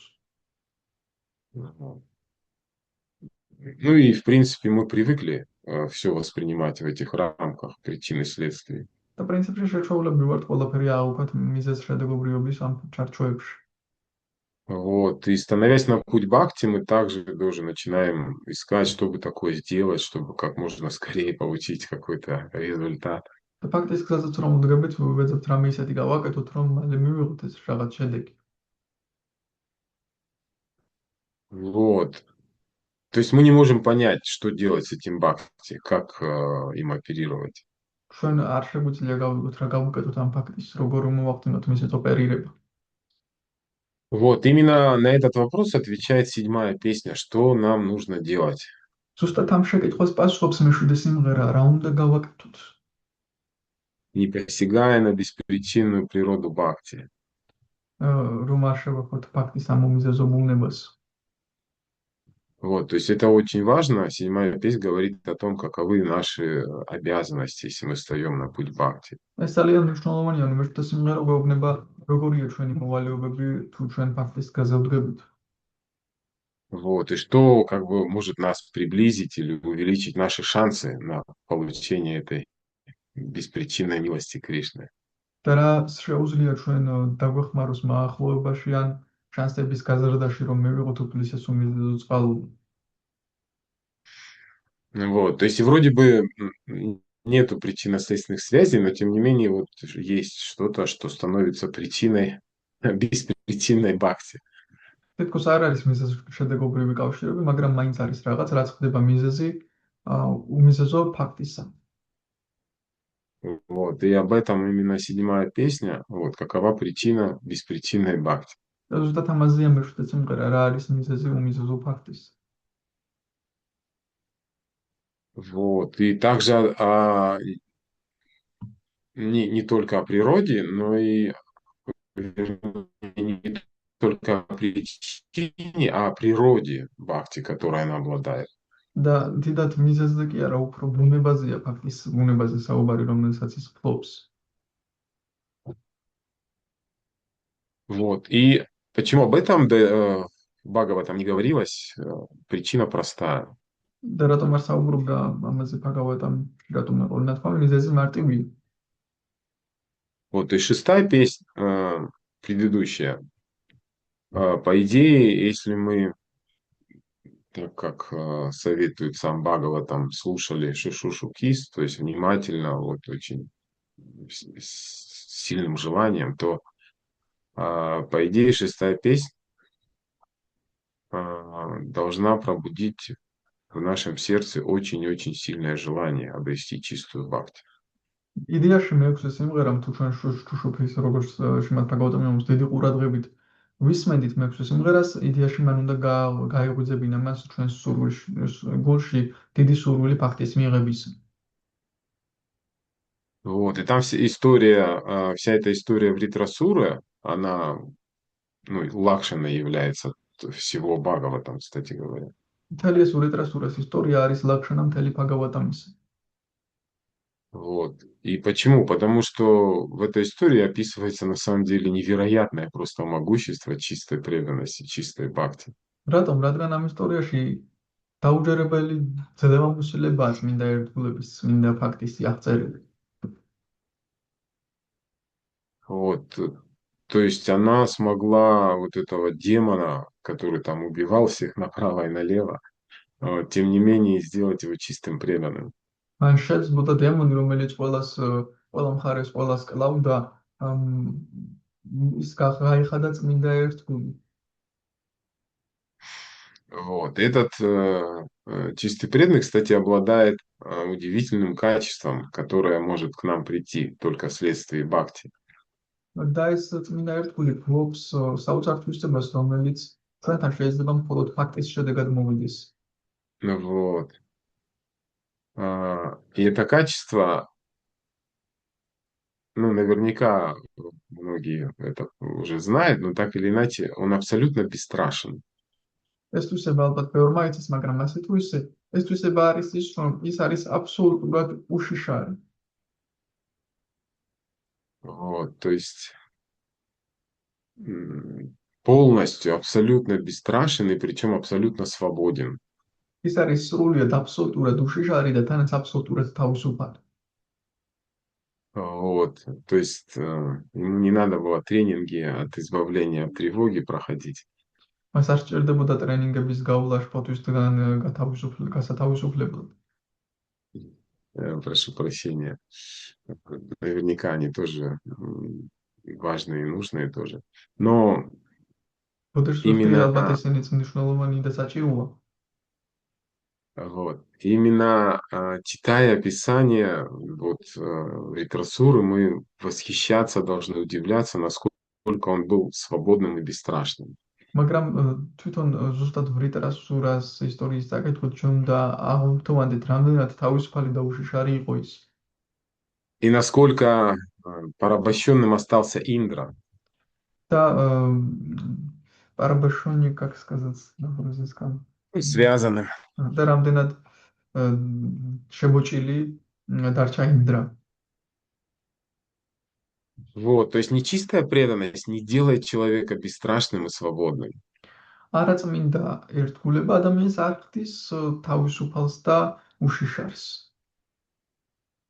Ну и, в принципе, мы привыкли все воспринимать в этих рамках причин и следствий. და პრინციპში შეჩვეულები ვართ ყველაფერი აღვქვათ მიზეზ-შედეგობრივობის ამ ჩარჩოებში. Вот. И становясь на путь бхакти, мы также тоже начинаем искать, чтобы такое сделать, чтобы как можно скорее получить какой-то результат. და ფაქტის გზაზეც რომ ვდგებით, ვეძებთ რამე ისეთი გავაკეთოთ, რომ მალე მივიღოთ ეს რაღაც შედეგი. Вот. То есть мы не можем понять, что делать с этим бхакти, как им оперировать. ჩვენ არ შეგვიძლია გავიგოთ რა გავუკეთოთ ამ ფაქტის, როგორ მოვახდინოთ მისით ოპერირება. Вот, именно на этот вопрос отвечает 7-я песня, что нам нужно делать. ზუსტად ამ შეკითხვას პასუხობს მე-7 სიმღერა, რა უნდა გავაკეთოთ? Не посягая на беспричинную природу бхакти. რომ არ შევახოთ ფაქტის ამ უმიზეზო ბუნებას. Вот, то есть это очень важно. 7-я песня говорит о том, каковы наши обязанности, если мы встаем на путь бхакти. ეს ძალიან მნიშვნელოვანია, მე-7 სიმღერა გვეუბნება, როგორია ჩვენი მოვალეობები თუ ჩვენ ფაქტის გზაზე ვდგებით. Вот, и что как бы может нас приблизить или увеличить наши шансы на получение этой беспричинной милости Кришны. და რა შეუძლია ჩვენ დაგვეხმაროს მაახლოებაში ან შანსების გაზრდაში, რომ მივიღოთ უფლის ეს უმიზეზო წყალული. Вот, то есть вроде бы нету причинно-следственных связей, но тем не менее вот есть что-то, что становится причиной беспричинной бхакти. თითქოს არ არის მიზეზ-შედეგობრივი კავშირები, მაგრამ მაინც არის რაღაც, რაც ხდება მიზეზი უმიზეზო ფაქტისა. Вот, и об этом именно 7-я песня, вот, какова причина беспричинной бхакти. და ზუსტად ამაზეა მე-7 სიმღერა, რა არის მიზეზი უმიზეზო ფაქტისა. Вот, и также не только о природе, но и не только о причине, а о природе бхакти, которой она обладает. და დიდად მიზეზზე კი არა, უფრო ბუნებაზეა ფაქტის ბუნებაზე საუბარი, რომელსაც ის ფლობს. Вот, и почему об этом в Бхагаватам не говорилось? Причина простая. და რატომ არ საუბრობდა ამაზე Bhagavatam, რატომ არ ნათქვამი მიზეზი მარტივია. Вот, и 6-я песня, предыдущая, по идее, если мы, так как советует сам Бхагаватам, слушали Шишушу Кис, то есть внимательно, вот очень с сильным желанием, то, по идее, 6-я песня должна пробудить в нашем сердце очень-очень сильное желание обрести чистую бхакти. იდეაში მე-6 სიმღერამ თუ ჩვენ შუშუფის როგორც შიმად Bhagavatam-ს დიდი ყურადღებით ვისმენდით მექვსე სიმღერას, იდეაში მან უნდა გაეღვიძებინა მას ჩვენს გულში დიდი სურვილი ფაქტის მიღების. Вот, и там вся эта история в Ритрасуре, она, ну, Лакшина является всего Бхагаватам, кстати говоря. მთელი ეს ურიტრასურას ისტორია არის ლაქშანა მთელი ბჰაგავატამის. Вот. И почему? Потому что в этой истории описывается на самом деле невероятное просто могущество чистой преданности, чистой бхакти. რატომ? რადგან ამ ისტორიაში დაუჯერებელი ძლევამოსილებაა წმინდა ერთგულების, წმინდა ფაქტის აღწერილი. Вот. То есть она смогла вот этого демона, который там убивал всех направо и налево, тем не менее сделать его чистым преданным. მან შეძლო დემონი, რომელიც ყველა მხარეს ყველას კლავდა, ის გაიხადა წმინდა ერთგული. Вот. Этот чистый преданный, кстати, обладает удивительным качеством, которое может к нам прийти только вследствие бхакти. და ეს წმინდა ერთგული ფლობს საოცარ თვისებას, რომელიც ჩვენთან შეიძლება მხოლოდ ფაქტის შედეგად მოვიდეს. Вот. И это качество, ну, наверняка многие это уже знают, но так или иначе он абсолютно бесстрашен. ეს თვისება ალბათ ბევრმა იცის, მაგრამ ასე თუ ისე, ეს თვისება არის ის, რომ ის არის აბსოლუტურად უშიშარი. Вот, то есть полностью, абсолютно бесстрашен и причем абсолютно свободен. ის არის სრულიად აბსოლუტურად უშიშარი და თანაც აბსოლუტურად თავისუფალი. Вот, то есть ему не надо было тренинги от избавления от тревоги проходить. მას არ სჭირდებოდა ტრენინგების გავლა შფოთვისგან გასათავისუფლებლად. Прошу прощения. Наверняка они тоже важные и нужные тоже. Но именно, ალბათ ესენიც მნიშვნელოვანი და საჭიროა. вот, именно читая Писание, вот, Ритрасуры, мы восхищаться должны, удивляться, насколько он был свободным и бесстрашным. მაგრამ თვითონ ზუსტად ვრიტრასურას ისტორიის საკითხით ჩვენ უნდა აღვთოვანდეთ, რამდენად თავისუფალი და უშიშარი იყო ის. И насколько порабощенным остался Индра. და парабашони, как сказать на русском? Связанным. და რამდენად შემოჭილი დარჩა ინდრა. Вот, то есть нечистая преданность не делает человека бесстрашным и свободным. არაწმინდა ერთგულება ადამიანს არ ხდის თავისუფალს და უშიშარს.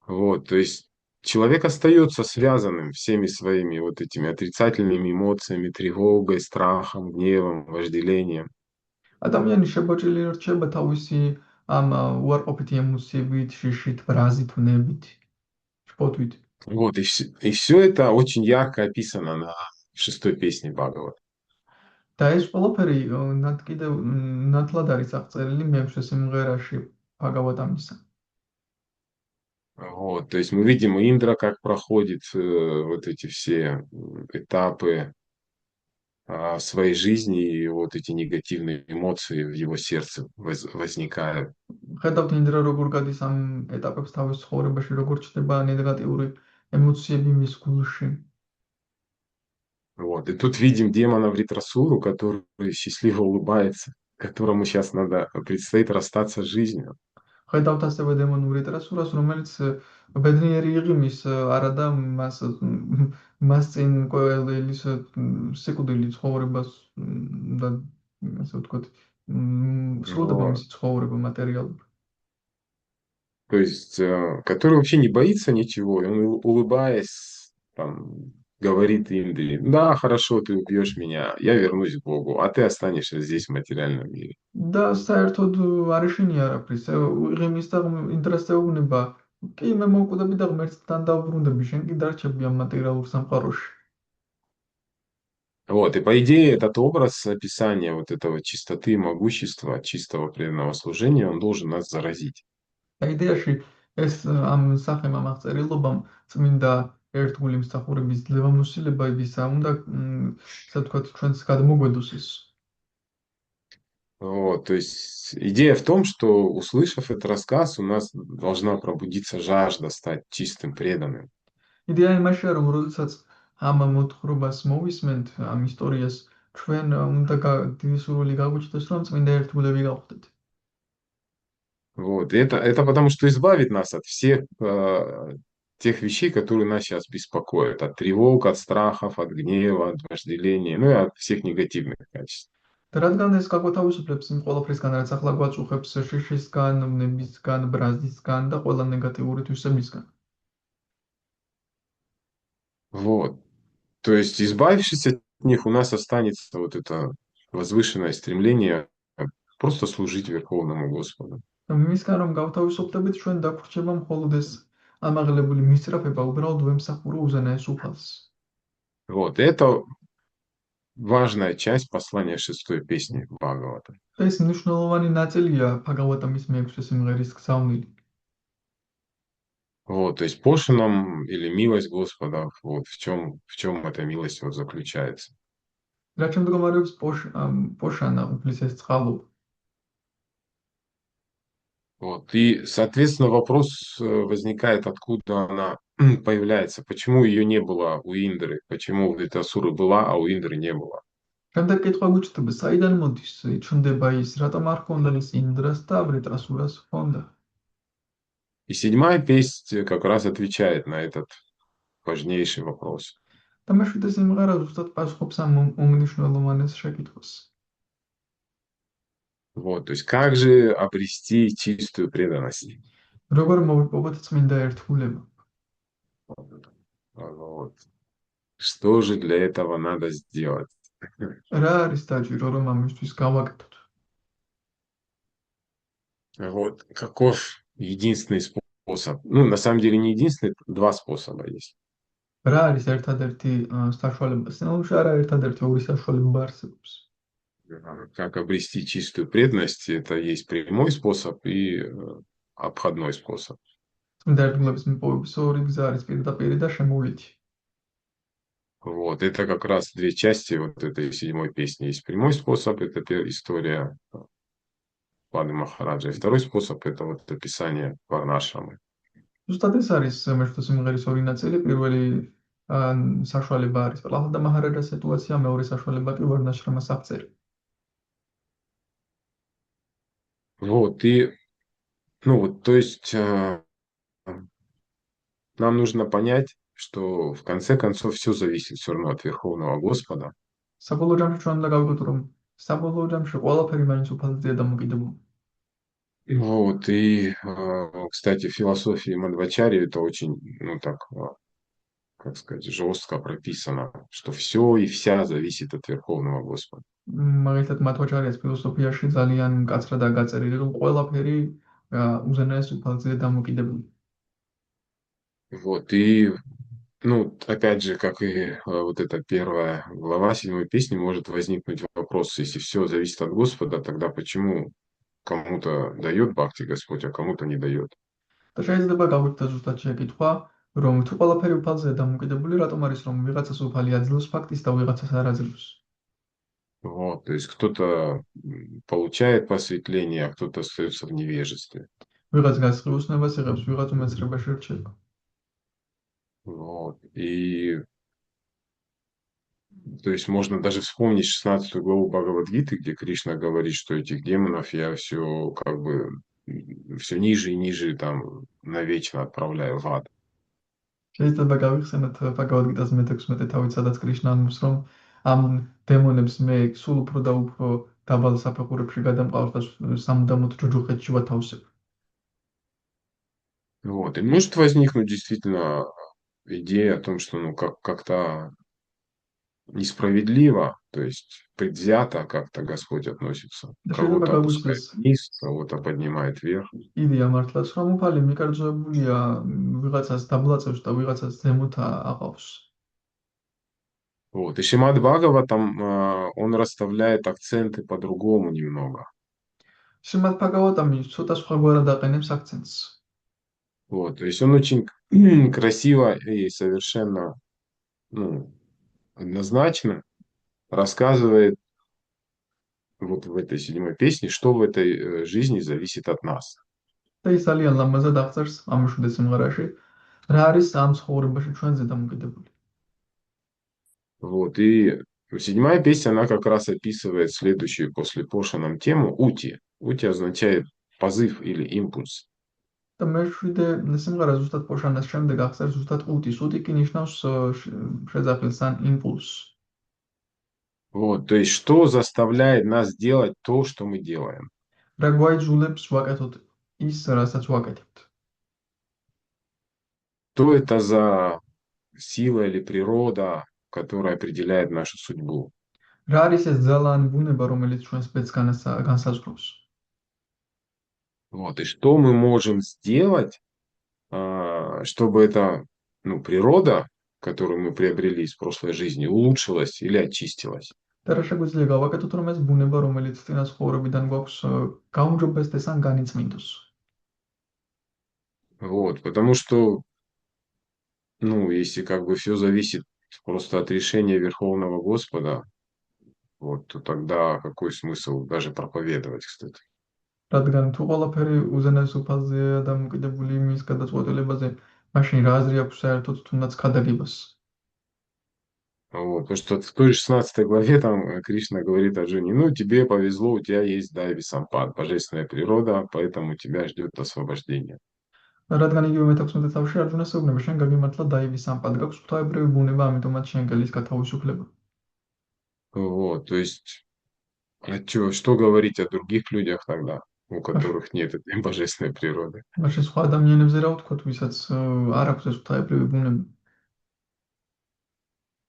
Вот, то есть человек остается связанным всеми своими вот этими отрицательными эмоциями, тревогой, страхом, гневом, вожделением. ადამიანი შემოჭილი რჩება თავისი ამ უარყოფითი ემოციებით, შიშით, ბრაზით, ვნებით, შფოთვით. Вот, и все это очень ярко описано на 6-й песне Бхагават. და ეს ყველაფერი ნათლად არის აღწერილი მე-6 სიმღერაში ბჰაგავატამისა. Вот, то есть мы видим Индра, как проходит вот эти все этапы своей жизни, и вот эти негативные эмоции в его сердце возникают. ხედავთ ინდრა როგორ გადის ამ ეტაპებს თავის ცხოვრებაში, როგორ ჩნდება ნეგატიური ემოციები მის გულში. Вот, и тут видим демона Вритрасуру, который счастливо улыбается, которому сейчас предстоит расстаться с жизнью. ხედავთ ასევე დემონ ვრიტრასურას, რომელიც ბედნიერი იღიმის არადა მას წინ ყოველის სიკვდილი ცხოვრებას და ასე ვთქვათ, სრულდება მისი ცხოვრება მატერიალური. То есть, который вообще не боится ничего, и он, улыбаясь, там, говорит Индре: да, хорошо, ты убьешь меня, я вернусь к Богу, а ты останешься здесь в материальном мире. და საერთოდ არ ეშინია არაფრის. იღიმის და ინდრას ეუბნება, კი მე მოვკვდები და ღმერთთან დავბრუნდები, შენ კი დარჩები ამ მატერიალურ სამყაროში. Вот, и по идее этот образ описания вот этого чистоты, могущества, чистого преданного служения, он должен нас заразить. Идеაში ეს ამ სახემ ამ აღწერილობამ წმინდა ერთგული მსახურების ძლევამოსილება უნდა, ასე ვთქვათ, ჩვენს გადმოგვედოს ის. Вот, то есть идея в том, что, услышав этот рассказ, у нас должна пробудиться жажда стать чистым, преданным. იდეა იმაშია, რომ როდესაც ამ მოთხრობას მოვისმენთ, ამ ისტორიას, ჩვენ უნდა დიდი სურვილი გაგვიჩნდეს, რომ წმინდა ერთგულები გავხდეთ. Вот, это потому что избавит нас от всех тех вещей, которые нас сейчас беспокоят. От тревог, от страхов, от гнева, от вожделения, ну и от всех негативных качеств. და რადგან ეს გაგვათავისუფლებს იმ ყველაფრისგან, რაც ახლა გვაწუხებს შიშისგან, ნებისგან, ბრაზდისგან და ყველა ნეგატიური თვისებისგან. Вот. То есть, избавившись от них, у нас останется вот это возвышенное стремление просто служить Верховному Господу. და მისგან რომ გავთავისუფლდებით, ჩვენ დაგვრჩება მხოლოდ ეს ამაღლებული მისწრაფება, უბრალოდ ვემსახურო უზენაეს უფალს. Вот. Это важная часть послания шестой песни Бхагавата. ეს მნიშვნელოვანი ნაწილია ბჰაგავატამის მეექვსე სიმღერის გზავნილი. Вот, то есть пошенам или милость Господа, вот в чем эта милость вот заключается. რაც შემდგომარეობს პოშანა, უფლის ეს წყალობა. Вот, и, соответственно, вопрос возникает, откуда она появляется, почему ее не было у Индры, почему у Вритасуры была, а у Индры не было. შემდეგ კითხვა გვიჩნდება, საიდან მოდის, ჩნდება ის, რატომ არ ჰქონდა ის ინდრას და ვრიტრასურას ჰქონდა. И седьмая песня как раз отвечает на этот важнейший вопрос. და მეშვიდე სიმღერა ზუსტად პასუხობს ამ უმნიშვნელოვანეს შეკითხვას. Вот, то есть как же обрести чистую преданность? როგორ მოვიპოვოთ წმინდა ერთგულება? Вот. Что же для этого надо сделать? რა არის დაჭირო, რომ ამისთვის გავაკეთოთ? Вот, каков единственный способ? Ну, на самом деле не единственный, два способа есть. რა არის ერთადერთი საშუალება? სინამდვილეში არა ერთადერთი, ორი საშუალება არსებობს. Как обрести чистую преданность, это есть прямой способ и обходной способ. წმინდა ერთგულების მოპოვების ორი გზა არის, პირდაპირი და შემოვლითი. Вот, это как раз две части вот этой седьмой песни. Есть прямой способ, это история Лады Махараджа. И второй способ, это вот описание Варнашрамы. ზუსტად ეს არის მეშვიდე სიმღერის ორი ნაწილი. პირველი საშუალება არის ლადა მაჰარაჯას სიტუაცია, მეორე საშუალება კი ვარნაშრამას აღწერა. Вот, и, ну вот, то есть нам нужно понять, что в конце концов все зависит все равно от Верховного Господа. საბოლოო ჯამში ჩვენ უნდა გავიგოთ, რომ საბოლოო ჯამში ყველაფერი მაინც უფალზეა დამოკიდებული. Вот, и, кстати, в философии Мадвачари это очень, ну так, как сказать, жестко прописано, что все и вся зависит от Верховного Господа. მაგალითად მათვაჭარიას ფილოსოფიაში ძალიან მკაცრადაა გაწერილი, რომ ყველაფერი უზენაეს უფალზეა დამოკიდებული. Вот, и, ну, опять же, как и вот эта первая глава седьмой песни, может возникнуть вопрос, если все зависит от Господа, тогда почему кому-то дает бхакти Господь, а кому-то не дает? და შეიძლება გავიგოთ ზუსტად შეკითხვა, რომ თუ ყველაფერი უფალზეა დამოკიდებული, რატომ არის რომ ვიღაცას უფალი აძლევს ფაქტის და ვიღაცას არ აძლევს? Вот, то есть кто-то получает просветление, а кто-то остается в невежестве. ვიღაც გასხივოსნებას იღებს, ვიღაც უმეცრებაში რჩება. Вот, и то есть можно даже вспомнить 16 главу Бхагавад-гиты, где Кришна говорит, что этих демонов я все как бы все ниже и ниже там навечно отправляю в ад. შეიძლება გავიხსენოთ ბაგავად-გიტას მე-16 თავით, სადაც კრიშნა ამბობს, რომ ამ დემონებს მე სულ უფრო და უფრო დაბალ საფეხურებში გადამყავს და სამუდამოდ ჯოჯოხეთში ვათავსებ. Вот, и может возникнуть действительно идея о том, что ну как-то несправедливо, то есть предвзято как-то Господь относится. Кого-то опускает вниз, кого-то поднимает вверх. იდეა მართლაც, რომ უფალი მიკერძოებულია ვიღაცას დაბლაწევს და ვიღაცას ზემოთ აყავს. Вот, и Шримад Бхагаватам, он расставляет акценты по-другому немного. შრიმად ბაგავატამი ცოტა სხვაგვარად აყენებს აქცენტს. Вот, то есть он очень красиво и совершенно, ну, однозначно рассказывает вот в этой седьмой песне, что в этой жизни зависит от нас. და ის ძალიან ლამაზად აღწერს ამ მშვიდე სიმღერაში, რა არის ამ ცხოვრებაში ჩვენზე დამოკიდებული. Вот, и седьмая песня, она как раз описывает следующую после Поша нам тему «ути». «Ути» означает позыв или импульс. და მეშვიდე სიმღერა ზუსტად პოშანას შემდეგ აღწერს ზუსტად უტის. უტი კი ნიშნავს შეძახილს ან იმპულსს. Вот, то есть что заставляет нас делать то, что мы делаем? რა გვაიძულებს ვაკეთოთ ის, რასაც ვაკეთებთ. Что это за сила или природа, которая определяет нашу судьбу? რა არის ეს ძალაანი ბუნება, რომელიც ჩვენს ბედს განსაზღვრავს? Вот, и что мы можем сделать, чтобы эта, ну, природа, которую мы приобрели из прошлой жизни, улучшилась или очистилась? და რა შეგვიძლია გავაკეთოთ, რომ ეს ბუნება, რომელიც წინა ცხოვრებიდან გვაქვს, გაუმჯობესდეს ან განიწმინდოს? Вот, потому что, ну, если как бы все зависит просто от решения Верховного Господа, вот, то тогда какой смысл даже проповедовать, кстати? რადგან თუ ყველაფერი უზენაეს უფალზეა დამოკიდებული მის გადაწყვეტილებაზე, მაშინ რა აზრი აქვს საერთოდ თუნდაც ქადაგებას? Вот, потому что в той же 16 главе там Кришна говорит Арджуне, ну, тебе повезло, у тебя есть Дайви Сампад, божественная природа, поэтому тебя ждет освобождение. რადგან იგივე მე-16 თავში არჯუნას ეუბნება, შენ გაგიმართლა დაივის სამყარო, გაქვს ღვთაებრივი ბუნება, ამიტომაც შენ გელის გათავისუფლება. Вот, то есть, что говорить о других людях тогда, у которых нет этой божественной природы? მაშინ სხვა ადამიანებზე რა ვთქვათ, ვისაც არ აქვს ეს ღვთაებრივი бунеба?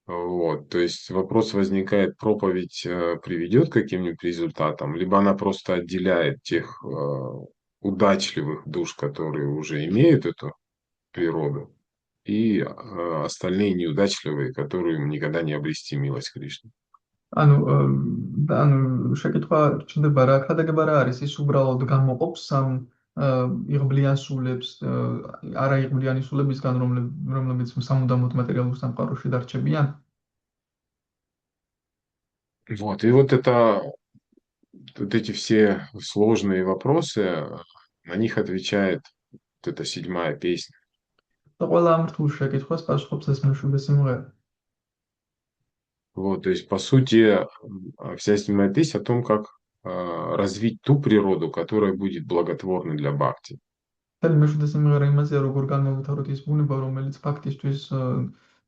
Вот, то есть вопрос возникает, проповедь приведет к каким-нибудь результатам, либо она просто отделяет тех удачливых душ, которые уже имеют эту природу, и остальные неудачливые, которым никогда не обрести милость Кришны. ანუ ანუ შეკითხვა ჩნდება რა ქადაგება რა არის ის უბრალოდ გამოყოფს ამ იღბლიან სულებს არა იღბლიანი სულებისგან რომლებიც სამუდამოდ მატერიალურ სამყაროში დარჩებიან. Вот, и вот эти все сложные вопросы, на них отвечает вот эта седьмая песня. და ყველა ამ რთულ შეკითხვას პასუხობს ეს მეშვიდე სიმღერა. Вот, то есть, по сути, вся седьмая песня о том, как развить ту природу, которая будет благотворной для бхакти. მთელი მეშვიდე სიმღერა იმაზეა, როგორ განმოვვითაროთ ის ბუნება, რომელიც ფაქტისთვის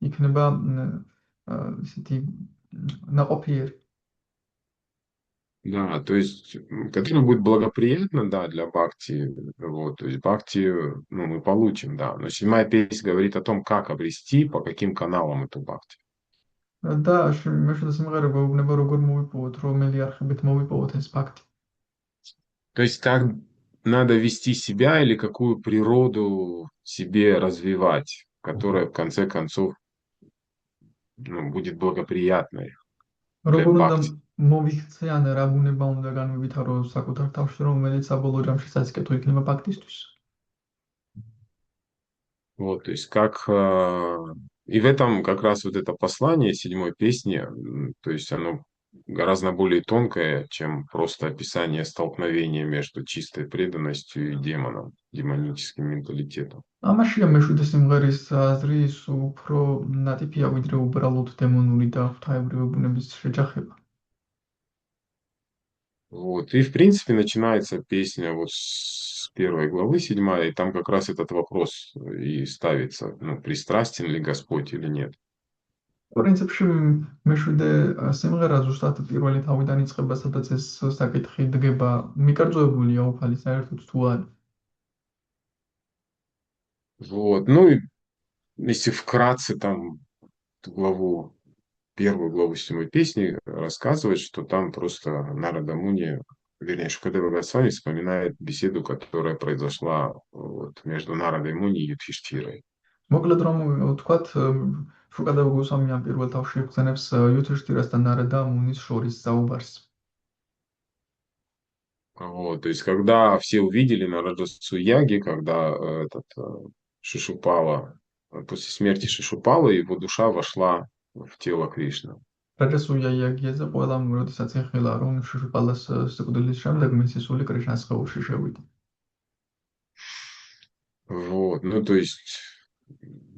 იქნება ისეთი ნაყოფიერი. Да, то есть, которая будет благоприятна, да, для бхакти, вот, то есть бхакти, ну, мы получим, да, но седьмая песня говорит о том, как обрести, по каким каналам эту бхакти. და მეშვიდე სიმღერა გვეუბნება, როგორ მოვიპოვოთ, რომელი არხებით მოვიპოვოთ ეს ფაქტი. То есть, как надо вести себя или какую природу себе развивать, которая, в конце концов, ну, будет благоприятной для როგორ უნდა бхакти. მოვიქცე ან რა ბუნება უნდა განვივითარო საკუთარ თავში, რომელიც საბოლოო ჯამში სასიკეთო იქნება ფაქტისთვის. Вот, то есть как и в этом как раз вот это послание седьмой песни, то есть оно гораздо более тонкое, чем просто описание столкновения между чистой преданностью и демоном, демоническим менталитетом. ამაშია მეშვიდე სიმღერის აზრი ის უფრო ნატიფია ვიდრე უბრალოდ დემონური და ღვთაებრივი ბუნების შეჯახება. Вот. И, в принципе, начинается песня вот с первой главы, 7, и там как раз этот вопрос и ставится, ну, пристрастен ли Господь или нет. პრინციპში მეშვიდე სიმღერა ზუსტად პირველი თავიდან იწყება, სადაც ეს საკითხი დგება, მიკერძოებულია უფალი საერთოდ თუ არა. Вот. Ну, и если вкратце там первую главу 7 песни рассказывать, что там просто Нарада Муни, вернее, Шукадева Госвами вспоминает беседу, которая произошла вот, между Нарадой Муни и Юдхиштхирой. მოკლედ რომ ვთქვათ, შუკადევა გოსვამი ამ პირველ თავში იხსენებს იუდჰიშთირას და ნარადა მუნის შორის საუბარს. Вот, то есть, когда все увидели на Раджасу Яге, когда Шишупала, после смерти Шишупала, его душа вошла в тело Кришны. რაჯასუია იაგიეზე ყველამ როდესაც ეხილა რომ შიშუპალას სიკვდილის შემდეგ მისი სული კრიშნას სხეულში შევიდა. Вот, ну то есть,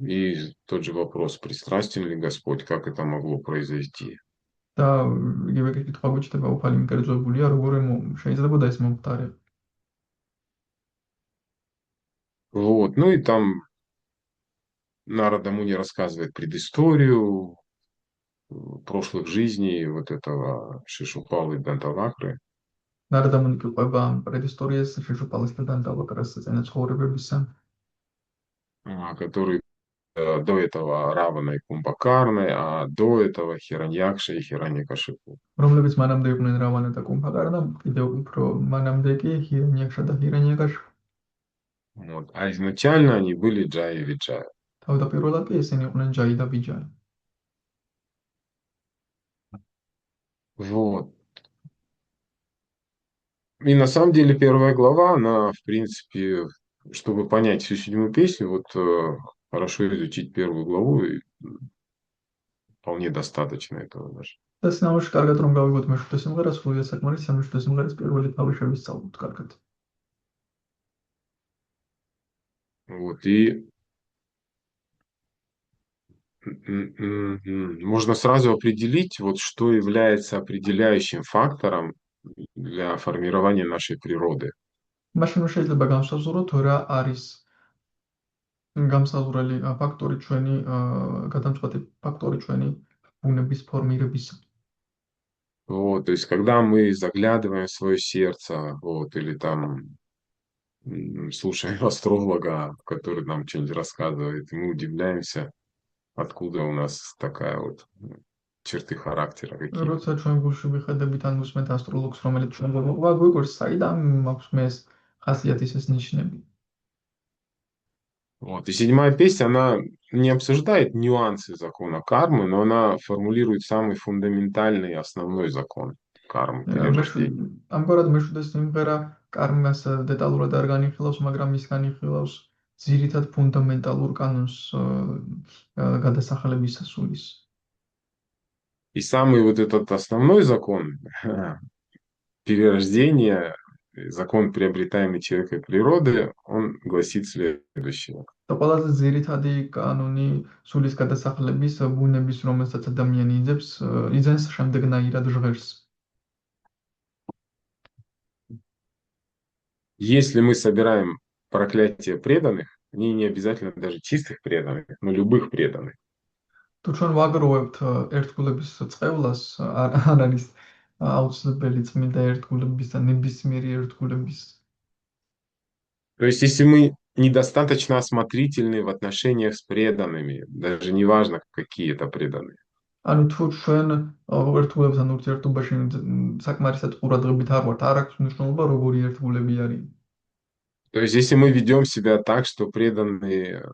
и тот же вопрос, пристрастен ли Господь, как это могло произойти? და იგივე კითხვა გვიჩნდება უფალი მკერდზებულია როგორ შეიძლებოდა ეს მომხდარიყო. Вот, ну и там Нарада Муни рассказывает предысторию прошлых жизней вот этого Шишупалы Дантавакры, ნარადა მუნი ყვება ამ პრედისტორიას შიშუპალას და დანტავაკრას წინაცხოვრებებისა, который до этого Равана и Кумбакарны, а до этого Хираньякша и Хираньякашипу. რომლებიც მანამდე იყვნენ რავანა და კუმბაკარნა, კიდევ უფრო მანამდე კი ჰირანიაკშა და ჰირანიაკაშ. Вот. А изначально они были Джай и Виджай. თავდაპირველად კი ესენი იყვნენ ჯაი და ვიჯაი. Вот. И на самом деле первая глава, она, в принципе, чтобы понять всю седьмую песню, вот хорошо изучить первую главу, и вполне достаточно этого даже. და სინამდვილეში კარგად რომ გავიგოთ მეშვიდე სიმღერას, სრულიად საკმარისია მეშვიდე სიმღერის პირველი თავი შევისწავლოთ კარგად. Вот. И можно сразу определить, вот, что является определяющим фактором для формирования нашей природы. მაშინ შეიძლება განსაზღვროთ რა არის გამსაზღვრელი ფაქტორი ჩვენი გადამწყვეტი ფაქტორი ჩვენი ბუნების ფორმირებისა. Вот, то есть, когда мы заглядываем в свое сердце, вот, или там слушаем астролога, который нам что-нибудь рассказывает, и мы удивляемся, откуда у нас такая вот черты характера какие. როცა ჩვენ გულში ვიხედებით ან ვუსმენთ ასტროლოგს, რომელიც ჩვენ გვიგვირს, საიდან მაქვს მე ეს ხასიათის ეს ნიშნები. Вот. И седьмая песня, она не обсуждает нюансы закона кармы, но она формулирует самый фундаментальный основной закон кармы, перерождения. ამგვარად მეშვიდე სიმღერა კარმას დეტალურად არ განიხილავს, მაგრამ ის განიხილავს ძირითად ფუნდამენტალურ კანონს გადასახლების სასულის. И самый вот этот основной закон перерождения, закон, приобретаемый человеком природы, он гласит следующее. და ყველაზე ძირითადი კანონი სულის გადასახლების ბუნების, რომელსაც ადამიანი იძენს შემდეგნაირად ჟღერს. Если мы собираем проклятие преданных, не обязательно даже чистых преданных, но любых преданных. თუ ჩვენ ვაგროვებთ ერთგულების წყევლას, არ არის აუცილებელი წმინდა ერთგულების და ნებისმიერი ერთგულების. То есть, если мы недостаточно осмотрительны в отношениях с преданными, даже не важно, какие это преданные. ანუ თუ ჩვენ ერთგულებთან ურთიერთობაში საკმარისად ყურადღებით არ ვართ, არ აქვს მნიშვნელობა როგორი ერთგულები არიან. То есть, если мы ведем себя так, что преданные,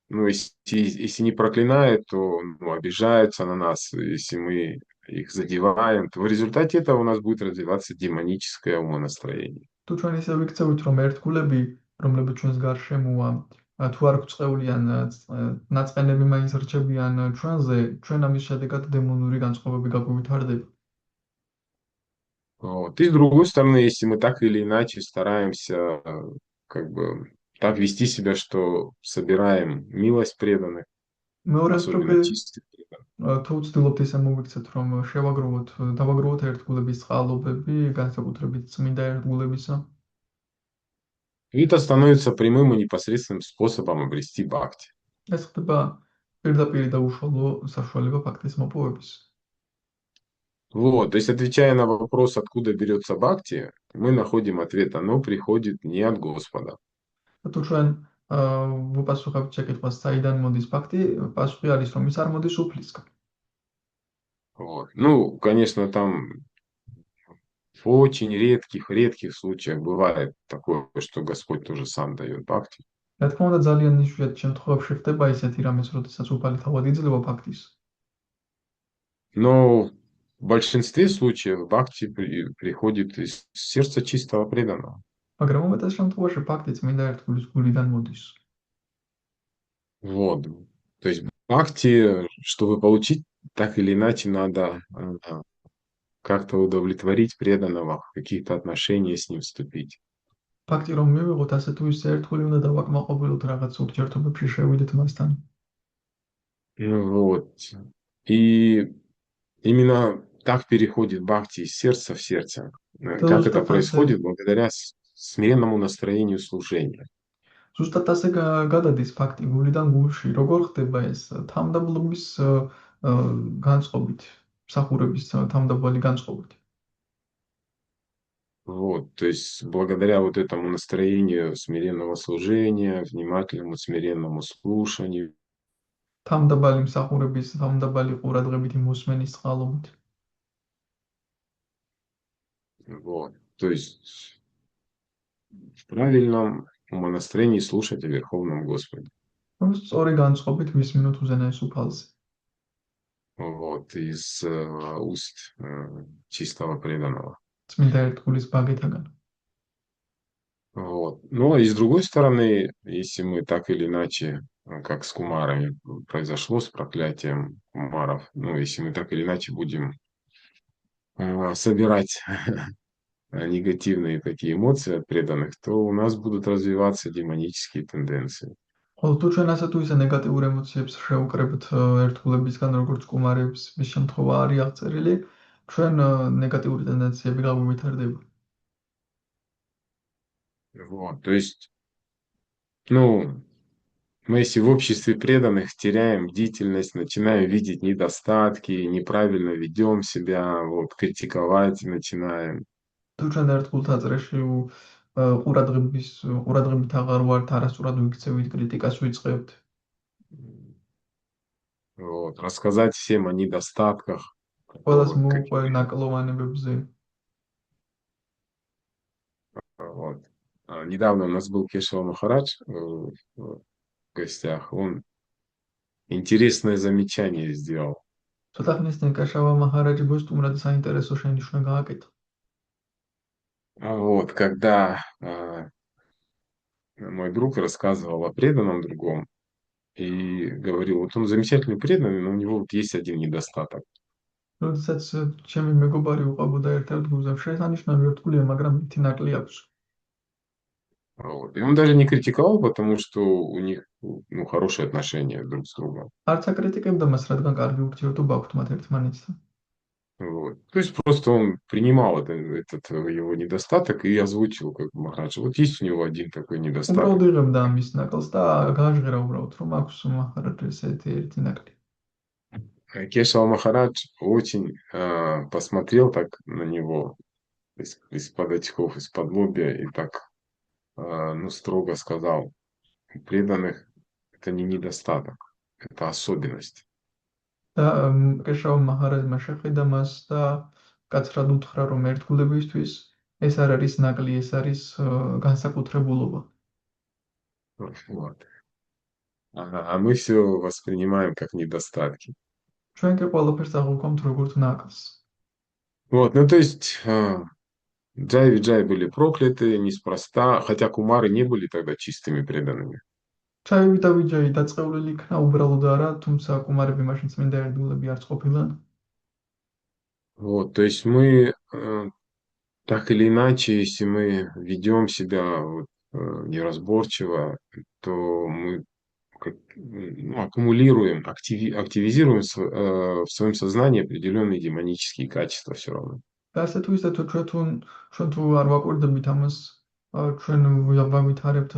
ну, если не проклинают, то обижаются на нас, если мы их задеваем, то в результате этого у нас будет развиваться демоническое умонастроение. თუ ჩვენ ისე ვიქცევით, რომ ერთგულები, რომლებიც ჩვენს გარშემოა, თუ არ გვწყევლიან ნაწყენები მაინც რჩებიან ჩვენზე, ჩვენ ამის შედეგად დემონური განწყობები გაგვივითარდება. Вот. И с другой стороны, если мы так или иначе стараемся как бы так вести себя, что собираем милость преданных, особенно чистых преданных. თუ ვცდილობთ ისე მოვიქცეთ, რომ დავაგროვოთ ერთგულების წყალობები, განსაკუთრებით წმინდა ერთგულებისა. И это становится прямым и непосредственным способом обрести бхакти. ეს ხდება პირდაპირ და უშუალო საშუალება ბхакти-ს მოპოვების. Вот, то есть, отвечая на вопрос, откуда берется бхакти, мы находим ответ, оно приходит не от Господа. თუ ჩვენ ვუპასუხებთ შეკითხვას, საიდან მოდის ბхакти, პასუხი არის, რომ ის არ მოდის უფლისგან. Вот. Ну, конечно, там в очень редких случаях бывает такое, что Господь тоже сам дает бхакти. რა თქმა უნდა, ძალიან იშვიათ შემთხვევებში ხდება ისეთი რამეს, როდესაც უფალი თავად იძლევა ბхакти-ს. Но в большинстве случаев бхакти приходит из сердца чистого преданного. მაგრამ უმეტეს შემთხვევაში ფაქტი წმინდა ერთგულის გულიდან მოდის. Вот. То есть бхакти, чтобы получить, так или иначе надо как-то удовлетворить преданного, в какие-то отношения с ним вступить. ფაქტი რომ მივიღოთ, ასე თუ ისე ერთგული უნდა დავაკმაყოფილოთ რაღაც ურთიერთობებში შევიდეთ მასთან. Вот. И именно так переходит бхакти из сердца в сердце. Как это происходит? Благодаря смиренному настроению служения. ზუსტად ასე გადადის ფაქტი გულიდან გულში. როგორ ხდება ეს? თამდაბლობის განწყობით, მსახურების თამდაბალი განწყობით. Вот, то есть благодаря вот этому настроению смиренного служения, внимательному смиренному слушанию. თამდაბალი მსახურების, თამდაბალი ყურადღებითი მოსმენის წყალობით. Вот, то есть в правильном умонастроении слушать о Верховном Господе. სწორი განწყობით ვისმინოთ უზენაეს უფალზე. Вот, из уст чистого преданного. წმინდა ერთგულის ბაგეთაგან. Вот. Но и с другой стороны, если мы так или иначе, как с кумарами произошло, с проклятием кумаров, ну, если мы так или иначе будем собирать негативные такие эмоции от преданных, то у нас будут развиваться демонические тенденции. ხოლო თუ ჩვენ ასე თუ ისე ნეგატიურ ემოციებს შევუკრებთ ერთგულებისგან, როგორც კუმარებს, მის შემთხვევა არის აღწერილი, ჩვენ ნეგატიური ტენდენციები გაგვივითარდება. Вот, то есть, ну, мы если в обществе преданных теряем бдительность, начинаем видеть недостатки, неправильно ведем себя, вот, критиковать начинаем. თუ ჩვენ ერთგულთა წრეში ყურადღებით აღარ ვართ, არასწორად ვიქცევით, კრიტიკას ვიწყებთ. Вот, рассказать всем о недостатках. ყველას მოუყვე ნაკლოვანებებზე. Вот. Недавно у нас был Кешава Махарадж в гостях. Он интересное замечание сделал. ცოტა ხნის წინ კეშავა მაჰარაჯი გოსტუმრად საინტერესო შენიშვნა გააკეთა. Вот, когда мой друг рассказывал о преданном другом и говорил, вот он замечательный преданный, но у него вот есть один недостаток. როდესაც ჩემი მეგობარი უყავდა ერთ ადგილზე, შესანიშნავი ერთგულია, მაგრამ ერთი ნაკლი აქვს. Вот. И он даже не критиковал, потому что у них ну, хорошие отношения друг с другом. არც აკრიტიკებდა მას, რადგან კარგი ურთიერთობა აქვთ მათ ერთმანეთთან. Вот. То есть просто он принимал этот его недостаток и озвучил как бы Махараджа. Вот есть у него один такой недостаток. უბრალოდ იღებდა ამის ნაკლს და გააჟღერა უბრალოდ, რომ აქვს მაჰარაჯის ერთი ნაკლი. Кешава Махарадж очень посмотрел так на него из-под очков, из-под лобья и так ну, строго сказал, у преданных это не недостаток, это особенность. და კეშავა მაჰარაჯმა შეხედა მას და კაცრად უთხრა, რომ ერთგულებისთვის ეს არ არის ნაკლი, ეს არის განსაკუთრებულობა. Вот. А мы все воспринимаем как недостатки. ჩვენ კი ყველაფერს აღვქვამთ როგორც ნაკლს. Вот, ну то есть Джай и Виджай были прокляты неспроста, хотя кумары не были тогда чистыми преданными. ჩაივი და ვიჯაი დაწყევლილი იქნა უბრალოდ არა, თუმცა კუმარები მაშინ წმინდა ერთგულები არც ყოფილან. Вот, то есть мы так или иначе, если мы ведем себя вот, неразборчиво, то мы ну, аккумулируем, активизируем в своем сознании определенные демонические качества все равно. და ასე თუ ისე ჩვენ თუ არ ვაკვირდებით ამას, ჩვენ ვავითარებთ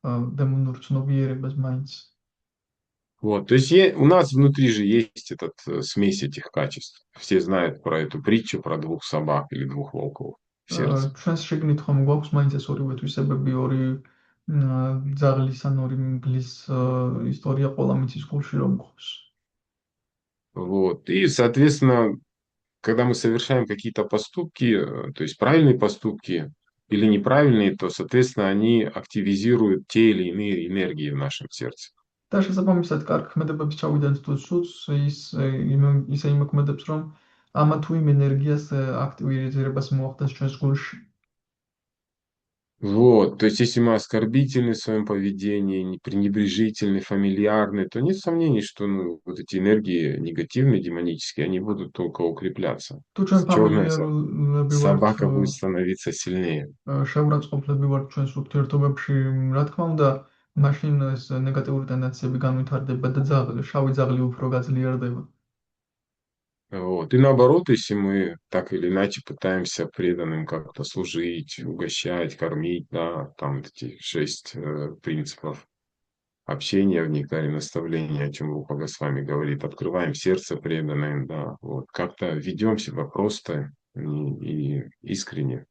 დემონურ ცნობიერებას მაინც. Вот, то есть у нас внутри же есть смесь этих качеств. Все знают про эту притчу про двух собак или двух волков в сердце. ჩვენს შეგნით ხომ გვაქვს მაინც ეს ორივე თვისებები, ორი ძაღლის ან ორი მგლის ისტორია ყველა მიცის გულში რომ გვყავს. Вот, и, соответственно, когда мы совершаем какие-то поступки, то есть правильные поступки или неправильные, то, соответственно, они активизируют те или иные энергии в нашем сердце. და შესაბამისად კარგ ქმედებებს ჩავიდეთ თუ სულს ისე იმოქმედებს, რომ ამა თუ იმ ენერგიას აქტივიზებას მოახდენს ჩვენს გულში. Вот, то есть если мы оскорбительны в своем поведении, пренебрежительны, фамильярны, то нет сомнений, что ну, вот эти энергии негативные, демонические, они будут только укрепляться. თუ ჩვენ Черная ფამილიარულები ვართ, собака будет становиться сильнее. შეურაცხყოფლები ვართ ჩვენს ურთიერთობებში, რა თქმა უნდა, მაშინ ეს ნეგატიური ტენდენციები განვითარდება და შავი ძაღლი უფრო გაძლიერდება. Вот. И наоборот, если мы так или иначе пытаемся преданным как-то служить, угощать, кормить, да, там вот эти 6 принципов общения в нектаре наставления, о чем Бога с вами говорит, открываем сердце преданным, да, вот, как-то ведем себя просто и искренне.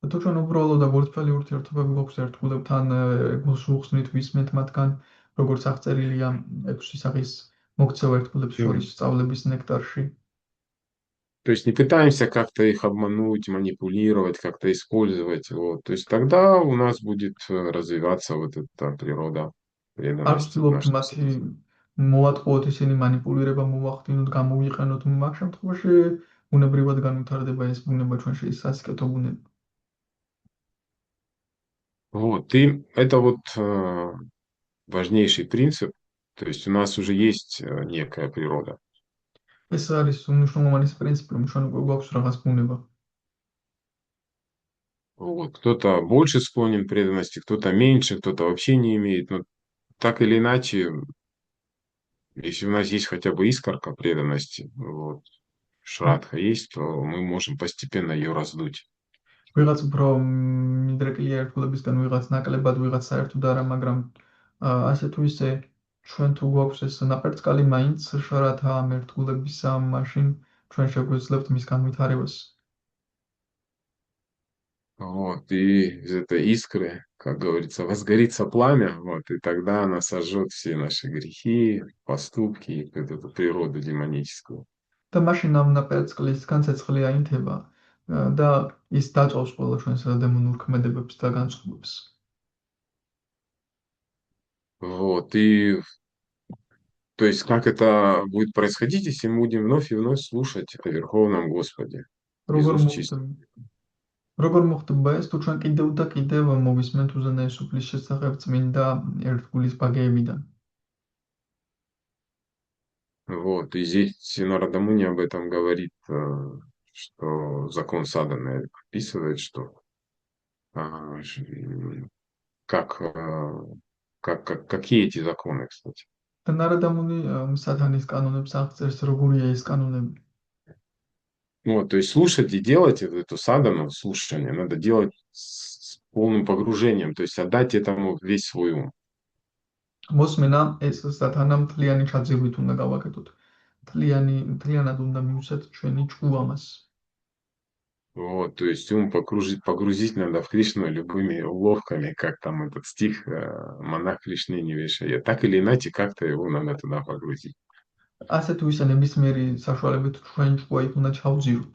თუ ჩვენ უბრალოდ აღორთფელი ურთიერთობები გვაქვს ერთგულებთან, გულს უხსნით, ვისმენთ მათგან, როგორც აღწერილია 6 სახის მოქცევა ერთგულებს Мгм. შორის სწავლების ნექტარში. То есть не пытаемся как-то их обмануть, манипулировать, как-то использовать, вот, то есть тогда у нас будет развиваться вот эта природа არ преданности в ვცდილობთ нашем მათი сердце. მოვატყუოთ, ისინი манипулირება მოვახდინოთ, გამოვიყენოთ, მაგ შემთხვევაში უნებრივად განვითარდება ეს ბუნება ჩვენში, ეს სასიკეთო ბუნება. Вот, и это вот важнейший принцип, то есть у нас уже есть некая природа. ეს არის უმნიშვნელოვანესი პრინციპი, რომ ჩვენ უკვე გვაქვს რაღაც ბუნება. Вот, кто-то больше склонен к преданности, кто-то меньше, кто-то вообще не имеет, но так или иначе, если у нас есть хотя бы искорка преданности, вот, шрадха есть, то мы можем постепенно ее раздуть. ვიღაც უფრო მიდრეკილია ერთგულებისგან, ვიღაც ნაკლებად, ვიღაც საერთოდ არა, მაგრამ ასე თუ ისე ჩვენ თუ გვაქვს ეს ნაპერწკალი მაინც შრათა ამ ერთგულებისა, მაშინ ჩვენ შეგვეძლებთ მის განვითარებას. Вот, и из этой искры, как говорится, возгорится пламя, вот, и тогда она сожжет все наши грехи, поступки, и вот эту природу демоническую. და მაშინ ამ ნაპერწკლისგან ცეცხლი აინთება და ის დაწვავს ყველა ჩვენს დემონურ ქმედებებს და განწყობებს. Вот, и то есть как это будет происходить, если мы будем вновь и вновь слушать о Верховном Господе из როგორ уст чистых. მოხდება? როგორ მოხდება ეს, თუ ჩვენ კიდევ და კიდევ მოვისმენთ უზენაესუფლის შესახებ წმინდა ერთგულის ბაგეებიდან? Вот, и здесь Нарадамуни об этом говорит, что закон Садана описывает, что как, какие эти законы, кстати. და ნარადამუნი სათანის კანონებს აღწერს, როგორია ეს კანონები. Вот, то есть слушать и делать эту садану, слушание, надо делать с полным погружением, то есть отдать этому весь свой ум. მოსმენა ეს სათანა მთლიანი ჩაძირვით უნდა გავაკეთოთ. მთლიანად უნდა მივცეთ ჩვენი ჭკუა მას. Вот, то есть ум погрузить надо в Кришну любыми уловками, как там этот стих монах Кришны не вешает. Так или иначе, как-то его надо туда погрузить. ასე თუ ისე ნებისმიერი საშუალებით ჩვენ ჭკუა იქ უნდა ჩავძიროთ.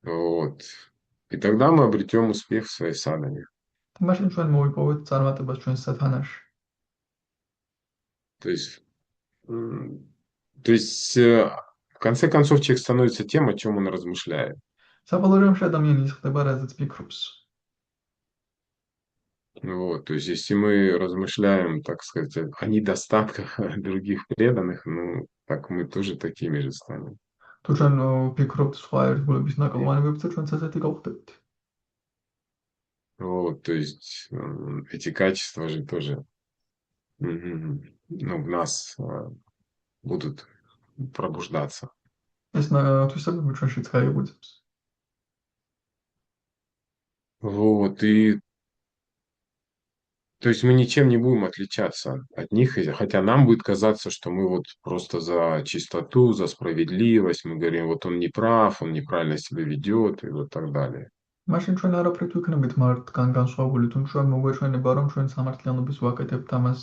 Вот. И тогда мы обретем успех в своей садане. და მაშინ ჩვენ მოვიპოვეთ წარმატებას ჩვენს სათანაში. То есть, то есть в конце концов человек становится тем, о чем он размышляет. საბოლოო ჯამში ადამიანი ის ხდება, რაზეც ფიქრობს. Вот, то есть, если мы размышляем, так сказать, о недостатках других преданных, ну, так мы тоже такими же станем. თუ ჩვენ ვფიქრობთ სხვა ერთგულების ნაკლოვანებებზე, ჩვენც ასეთი გავხდებით. Вот, то есть эти качества же тоже ну, в нас будут пробуждаться. ეს თვისებები ჩვენშიც გაიღვიძებს. Вот, и то есть мы ничем не будем отличаться от них, хотя нам будет казаться, что мы вот просто за чистоту, за справедливость, мы говорим, вот он не прав, он неправильно себя ведет и вот так далее. მაშინ ჩვენ არაფრით ვიქნებით მართგან განსხვავებული, თუმცა ჩვენ მოგვეჩვენება, რომ ჩვენ სამართლიანობის ვაკეთებთ ამას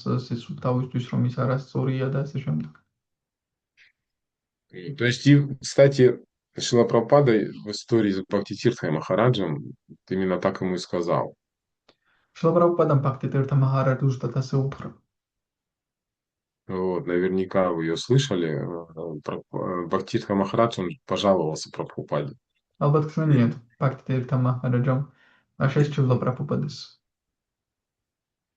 თავისთვის, რომ ის არასწორია და ასე შემდეგ. То есть, и, кстати, Шрила Прабхупада в истории с Бхактитиртхой Махараджем именно так ему и сказал. Шрила Прабхупадам Бхакти Тиртха Махараджу что-то укро. Вот, наверняка вы ее слышали. Бхактитха Махарадж, он пожаловался Прабхупаде. Албат, кстати, нет. Бхакти Тиртха Махараджам. А шесть Шрила Прабхупадас.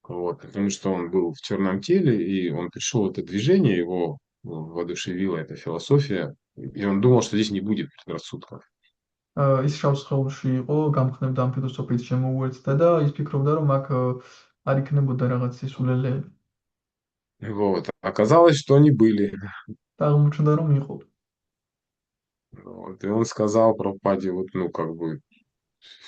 Вот, потому что он был в черном теле, и он пришел в это движение, его воодушевила эта философия, и он думал, что здесь не будет предрассудков. ის შავს სხეულში იყო, გამხნევდა ამ ფილოსოფიის შემოუერთდა და ის ფიქრობდა, რომ აქ არ იქნებოდა რაღაც სისულელეები. Вот. Оказалось, что они были. და აღმოჩნდა, რომ იყო. Вот. И он сказал Прабхупаде, вот, ну, как бы,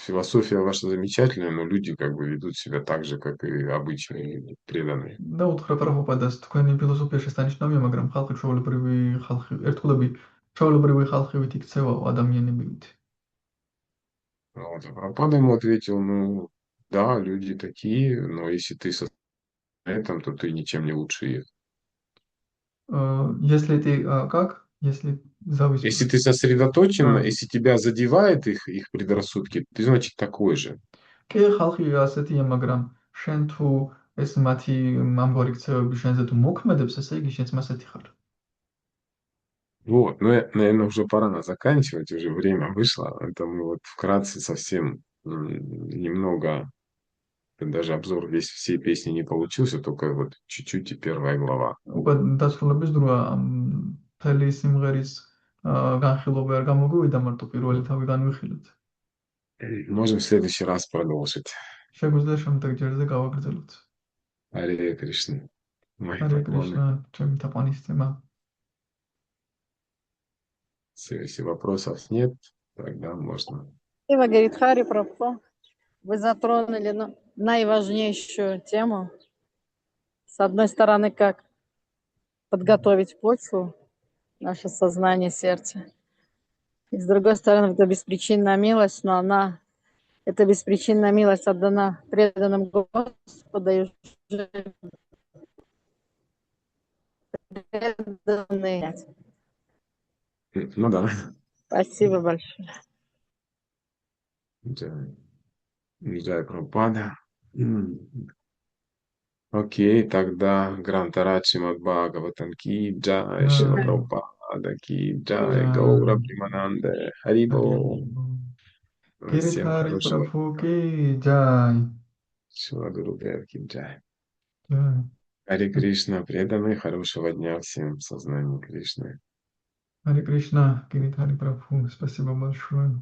философия ваша замечательная, но люди, как бы, ведут себя так же, как и обычные преданные. და უთხრა პრაბჰუპადას, თქვენი ფილოსოფია შესანიშნავია, მაგრამ ხალხი ჩვეულებრივი ხალხი, ერთგულები ჩვეულებრივი ხალხივით იქცევაო ადამიანებივით. Вот. А Прабхупада ему ответил, ну, да, люди такие, но если ты со этом, то ты ничем не лучше их. Если ты как? Если зависит. Если ты сосредоточен, А. если тебя задевает их предрассудки, ты, значит, такой же. კი ხალხი ასეთია, მაგრამ შენ თუ ეს მათი ამგვარი ქცევები შენზე თუ მოქმედებს, ესე იგი შენც მასეთი ხარ. Вот, ну, наверное, уже пора заканчивать, уже время вышло. Это мы вот вкратце совсем немного, даже обзор весь всей песни не получился, только вот чуть-чуть и первая глава. უკვე დასრულების დროა მთელი სიმღერის განხილვა არ გამოგვივიდა, მარტო პირველი თავი განვიხილეთ. Можем в следующий раз продолжить. შეგვიძლია შემდეგ ჯერზე გავაგრძელოთ. Харе Кришна. Мои Харе поклоны. Кришна, ჩემი თაყვანისცემა. Если вопросов нет, тогда можно. Спасибо, говорит Хари Прабху. Вы затронули наиважнейшую тему. С одной стороны, как подготовить почву, наше сознание, сердце. И с другой стороны, это беспричинная милость, но эта беспричинная милость отдана преданным Господу, и уже преданные. Ну да. Спасибо большое. Джай Прабхупада. Окей, тогда Грантарадж Шримад Бхагаватам ки джай, Шрила Прабхупада ки джай, Гаура Примананде, Харибол. Всем Гиридхари хорошего Прабху дня. ки джай. Шрила Гурудев ки джай. Джай. Харе Кришна, преданные, хорошего дня всем в сознании Кришны. Харе Кришна, Гиридхари Прабху, спасибо большое.